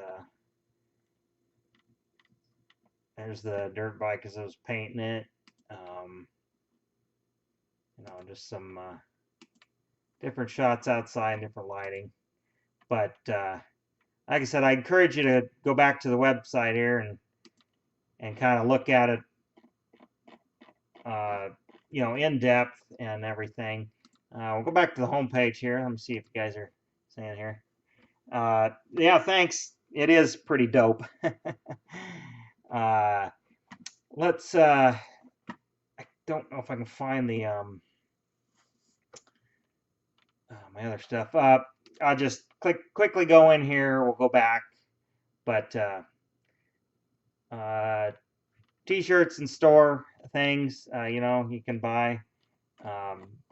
There's the dirt bike as I was painting it. Just some different shots outside, different lighting. But like I said, I encourage you to go back to the website here and kind of look at it, in depth and everything. We'll go back to the home page here. Let me see if you guys are saying here. Yeah, thanks. It is pretty dope. Let's. I don't know if I can find the my other stuff. I'll just quickly go in here. We'll go back, but t-shirts and store things. You can buy.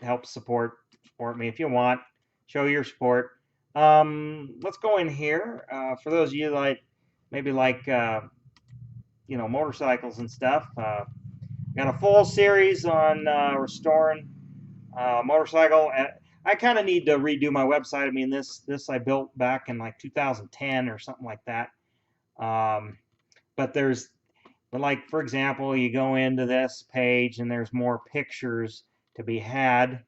Help support me if you want. Show your support. Let's go in here. For those of you maybe like motorcycles and stuff. Got a full series on restoring motorcycle. I kind of need to redo my website. I mean, this I built back in like 2010 or something like that. But like, for example, you go into this page and there's more pictures to be had.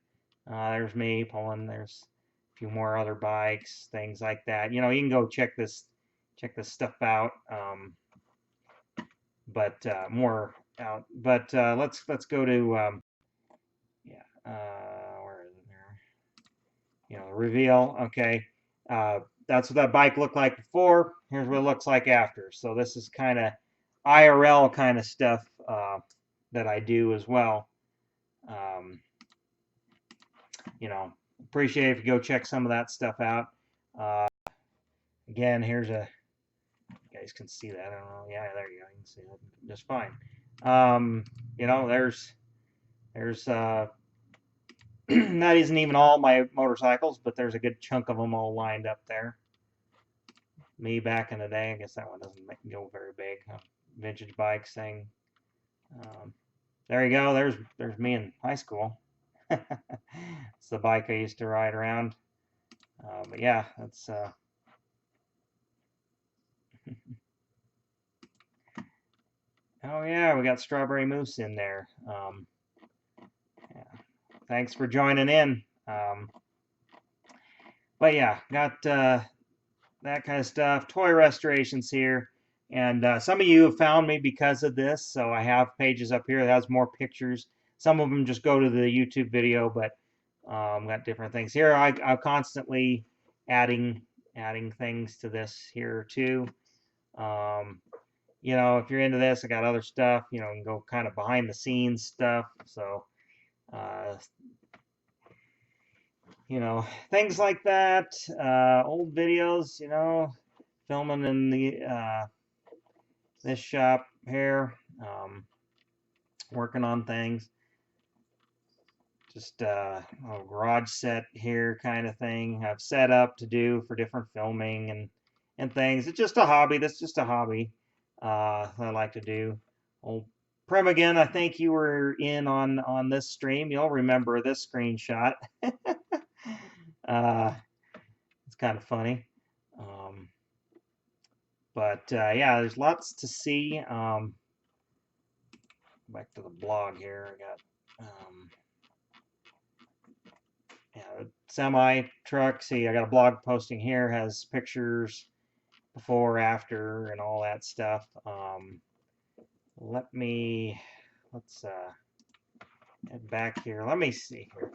There's me pulling. There's a few more other bikes, things like that. You can go check this stuff out. But more out. But let's go to where is it there? Reveal. Okay, that's what that bike looked like before. Here's what it looks like after. So this is kind of IRL kind of stuff that I do as well. Appreciate if you go check some of that stuff out. Again, here's a. You guys can see that. I don't know. Yeah, there you go. You can see it just fine. There's that isn't even all my motorcycles, but there's a good chunk of them all lined up there. Me back in the day. I guess that one doesn't go very big. Vintage bikes thing. There you go. There's me in high school. It's the bike I used to ride around. But yeah, that's. Oh yeah, we got Strawberry Moose in there. Yeah. Thanks for joining in. But yeah, got that kind of stuff. Toy restorations here. And some of you have found me because of this, so I have pages up here that has more pictures. Some of them just go to the YouTube video, but got different things here. I'm constantly adding things to this here too. If you're into this, I got other stuff. You can go kind of behind the scenes stuff. So, things like that. Old videos. Filming in the this shop here. Working on things. Just a garage set here kind of thing. I've set up to do for different filming and things. It's just a hobby. That's just a hobby I like to do. Old Premagen, I think you were in on this stream. You'll remember this screenshot. It's kind of funny. But yeah, there's lots to see. Back to the blog here. I got semi truck. See, I got a blog posting here. Has pictures before, after, and all that stuff. Let's head back here. Let me see here.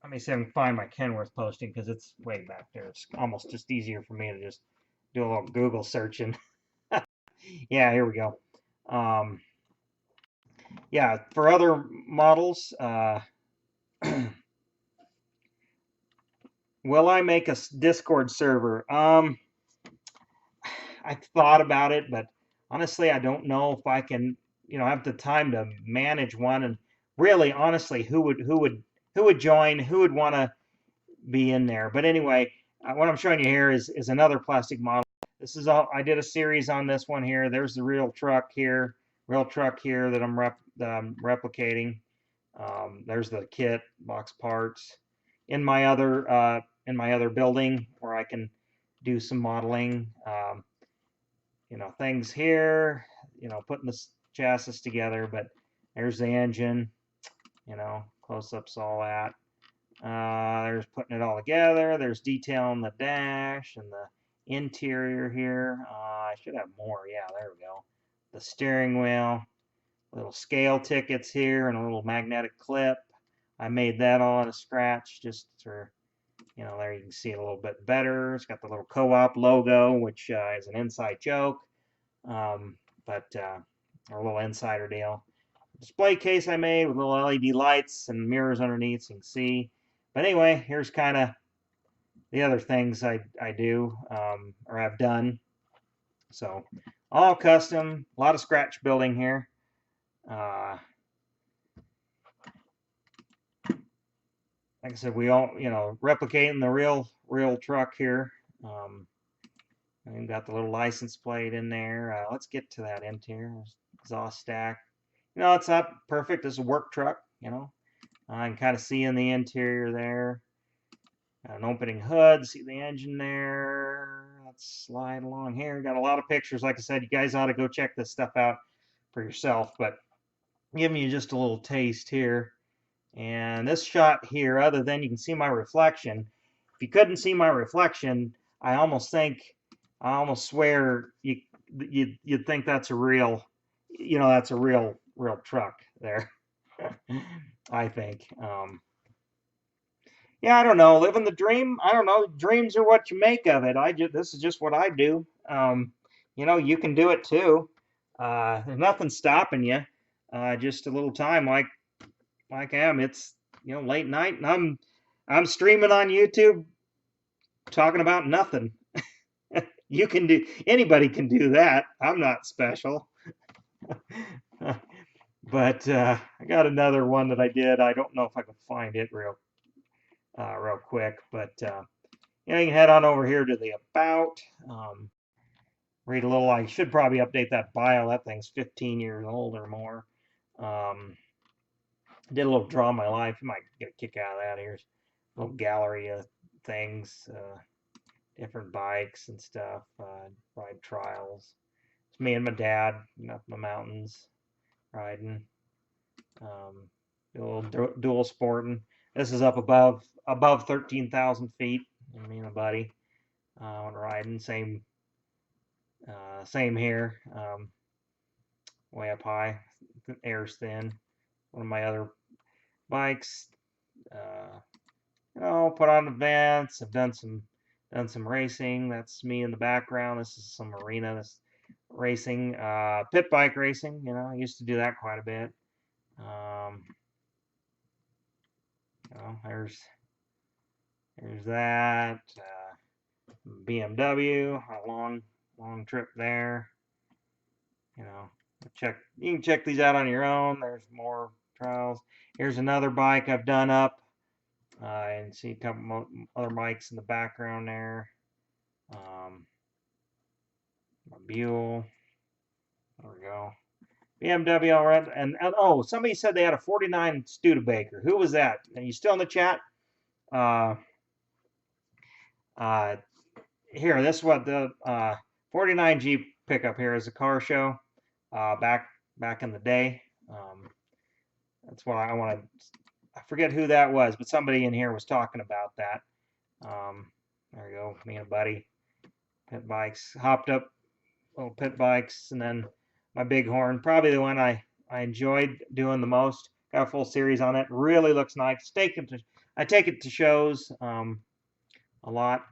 Let me see if I can find my Kenworth posting because it's way back there. It's almost just easier for me to just do a little Google searching. Yeah, here we go. Yeah, for other models, will I make a Discord server? I've thought about it, but honestly, I don't know if I can, have the time to manage one. And really, honestly, who would join? Who would want to be in there? But anyway, what I'm showing you here is another plastic model. This is all. I did a series on this one here. There's the real truck here that I'm replicating. There's the kit, box parts. In my other building where I can do some modeling, things here, putting this chassis together. But there's the engine, close-ups, all that. There's putting it all together. There's detail on the dash and the interior here. I should have more. Yeah, there we go. The steering wheel, little scale tickets here, and a little magnetic clip. I made that all out of scratch just for, there you can see it a little bit better. It's got the little co-op logo, which is an inside joke, but a little insider deal. Display case I made with little LED lights and mirrors underneath so you can see. But anyway, here's kind of the other things I do or have done. So all custom, a lot of scratch building here. Like I said, we all, replicating the real truck here. And got the little license plate in there. Let's get to that interior. Exhaust stack. It's not perfect. It's a work truck, I can kind of see in the interior there. An opening hood, see the engine there. Let's slide along here. Got a lot of pictures. Like I said, you guys ought to go check this stuff out for yourself, but giving you just a little taste here. And this shot here, other than you can see my reflection, if you couldn't see my reflection, I almost swear you'd think that's a real, that's a real truck there. I think. Yeah, I don't know. Living the dream. I don't know. Dreams are what you make of it. This is just what I do. You can do it too. There's nothing stopping you. Just a little time like I am. It's late night, and I'm streaming on YouTube, talking about nothing. Anybody can do that. I'm not special. But I got another one that I did. I don't know if I can find it real quick, but you can head on over here to the about. Read a little. I should probably update that bio. That thing's 15 years old or more. Did a little draw my life. You might get a kick out of that. Here's a little gallery of things, different bikes and stuff, ride trials. It's me and my dad up in the mountains riding. A little dual sporting. This is up above 13,000 feet. And me and my buddy riding. Same here. Way up high. Air's thin. One of my other bikes. Put on events. I've done some racing. That's me in the background. This is some arena. This racing, pit bike racing. I used to do that quite a bit. There's that. BMW, a long trip there. You can check these out on your own. There's more trials. Here's another bike I've done up. And see a couple other bikes in the background there. My Buell. There we go. BMW, all right. And oh, somebody said they had a 49 Studebaker. Who was that? Are you still in the chat? Here, this is what the 49 Jeep pickup here is a car show. Back in the day. That's what I want to. I forget who that was, but somebody in here was talking about that. There we go. Me and a buddy. Pit bikes. Hopped up little pit bikes, and then my Bighorn. Probably the one I enjoyed doing the most. Got a full series on it. Really looks nice. I take it to shows a lot.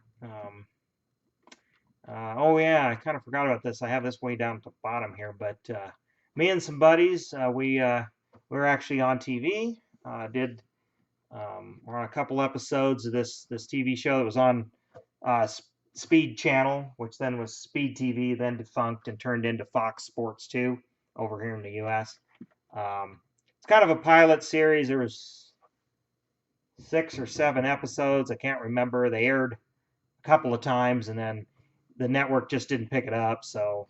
Oh yeah, I kind of forgot about this. I have this way down at the bottom here, but me and some buddies, we were actually on TV. We're on a couple episodes of this TV show that was on Speed Channel, which then was Speed TV, then defunct and turned into Fox Sports 2 over here in the U.S. It's kind of a pilot series. There was 6 or 7 episodes. I can't remember. They aired a couple of times, and then the network just didn't pick it up. So,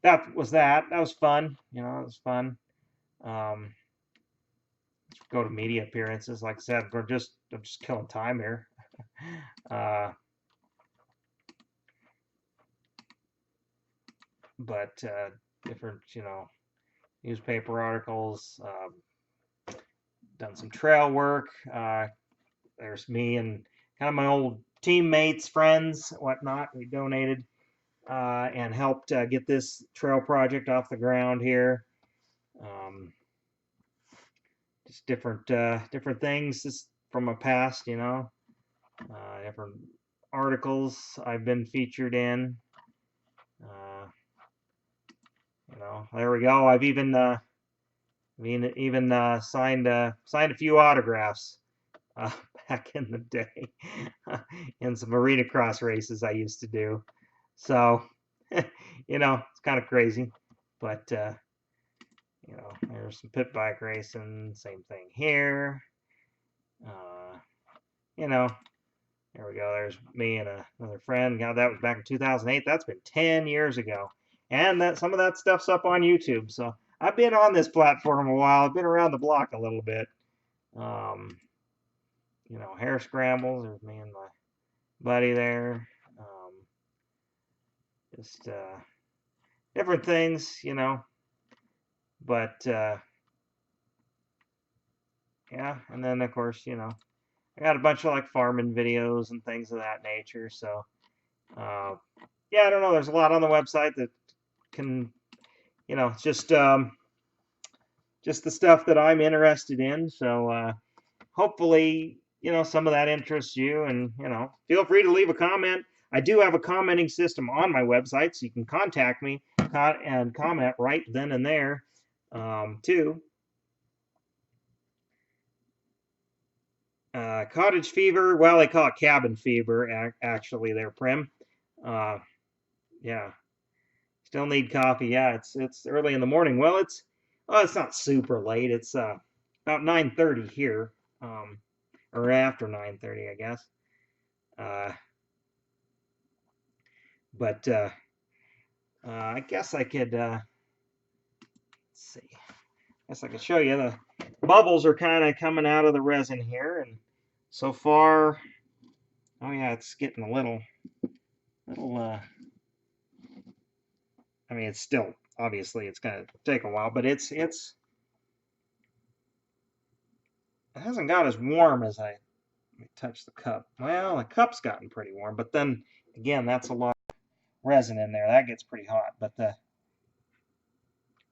that was that. That was fun. It was fun. go to media appearances. Like I said, I'm just killing time here. But different, newspaper articles. Done some trail work. There's me and kind of my old teammates, friends, whatnot. We donated and helped get this trail project off the ground here. Just different things just from my past, different articles I've been featured in. There we go. I've even signed a few autographs back in the day in some arena cross races I used to do. So, it's kind of crazy, but there's some pit bike racing. Same thing here. There we go. There's me and another friend. God, that was back in 2008. That's been 10 years ago. And some of that stuff's up on YouTube. So I've been on this platform a while. I've been around the block a little bit. Hair scrambles. There's me and my buddy there. Just different things, But yeah, and then of course, I got a bunch of like farming videos and things of that nature. So yeah, I don't know. There's a lot on the website that can, it's just the stuff that I'm interested in. So hopefully, some of that interests you, and feel free to leave a comment. I do have a commenting system on my website, so you can contact me and comment right then and there too. Cottage fever, well, they call it cabin fever, actually, there, Prim. Yeah, still need coffee. Yeah, it's early in the morning. Well, it's not super late. It's about 9:30 here, or after 9:30, I guess. But I guess I could let's see. I guess I could show you the bubbles are kind of coming out of the resin here, and so far, oh yeah, it's getting a little. I mean, it's still obviously it's gonna take a while, but it hasn't got as warm as I touch the cup. Well, the cup's gotten pretty warm, but then again, that's a lot of resin in there. That gets pretty hot, but the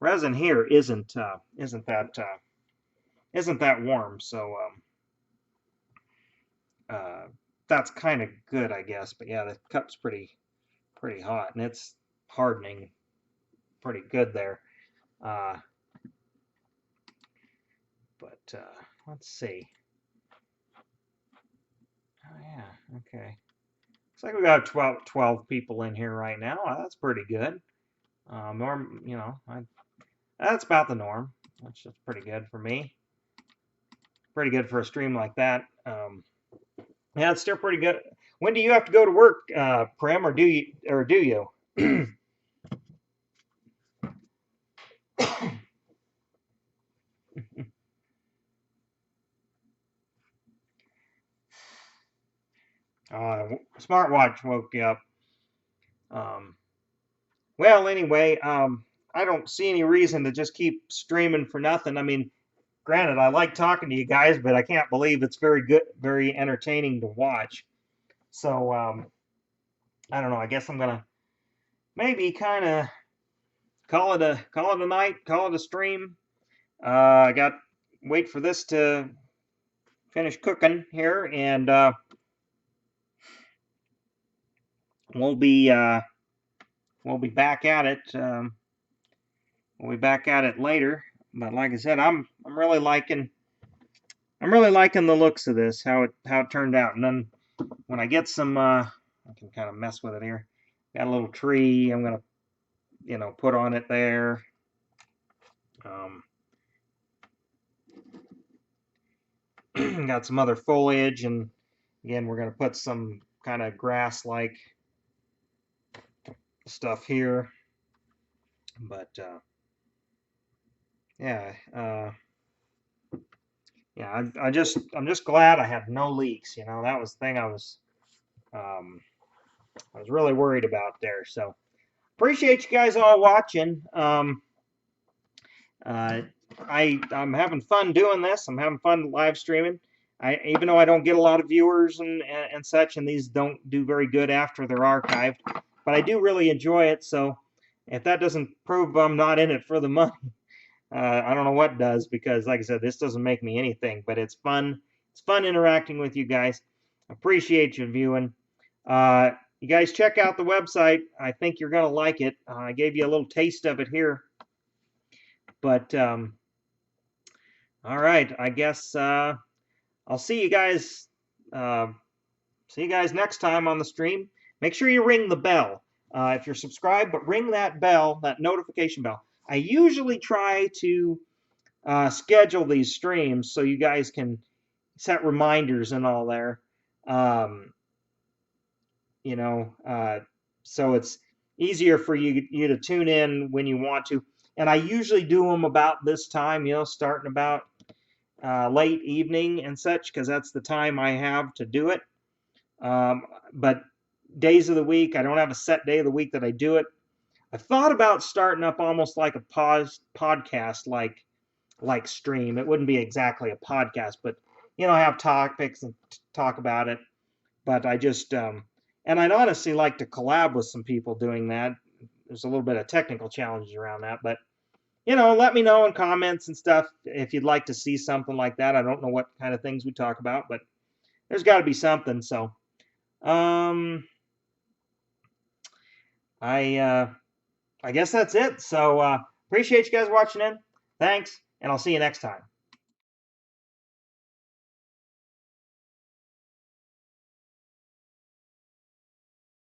resin here isn't that warm, so that's kind of good, I guess. But yeah, the cup's pretty hot, and it's hardening pretty good there. But let's see. Oh yeah, okay. Looks like we got 12 people in here right now. That's pretty good. Norm, that's about the norm. That's just pretty good for me. Pretty good for a stream like that. Yeah, it's still pretty good. When do you have to go to work, Prim, or do you? Smartwatch woke you up. Well, anyway, I don't see any reason to just keep streaming for nothing. I mean, granted, I like talking to you guys, but I can't believe it's very good, very entertaining to watch. So, I don't know. I guess I'm gonna maybe kind of call it a night, call it a stream. I got wait for this to finish cooking here, and we'll be back at it. We'll be back at it later. But like I said, I'm really liking the looks of this, how it turned out. And then when I get some, I can kind of mess with it here. Got a little tree. I'm gonna put on it there. Got some other foliage, and again, we're gonna put some kind of grass-like stuff here. But yeah, yeah, I'm just glad I had no leaks. You know, that was the thing um, I was really worried about there. So appreciate you guys all watching. Uh, I'm having fun doing this. I'm having fun live streaming. Even though I don't get a lot of viewers and such, and these don't do very good after they're archived, but I do really enjoy it. So if that doesn't prove I'm not in it for the money, I don't know what does, because like I said, this doesn't make me anything, but it's fun. It's fun interacting with you guys. Appreciate you viewing. You guys check out the website. I think you're gonna like it. I gave you a little taste of it here, but all right. I guess I'll see you guys. Uh, See you guys next time on the stream. Make sure you ring the bell if you're subscribed, but ring that bell, that notification bell. I usually try to schedule these streams so you guys can set reminders and all there. Um, you know, so it's easier for you to tune in when you want to. And I usually do them about this time, you know, starting about late evening and such, because that's the time I have to do it. But days of the week, I don't have a set day of the week that I do it. I thought about starting up almost like a podcast, like stream. It wouldn't be exactly a podcast, but you know, have topics and talk about it. But I just and I'd honestly like to collab with some people doing that. There's a little bit of technical challenges around that, but you know, let me know in comments and stuff if you'd like to see something like that. I don't know what kind of things we talk about, but there's got to be something. So, um, I I guess that's it. So appreciate you guys watching in. Thanks, and I'll see you next time.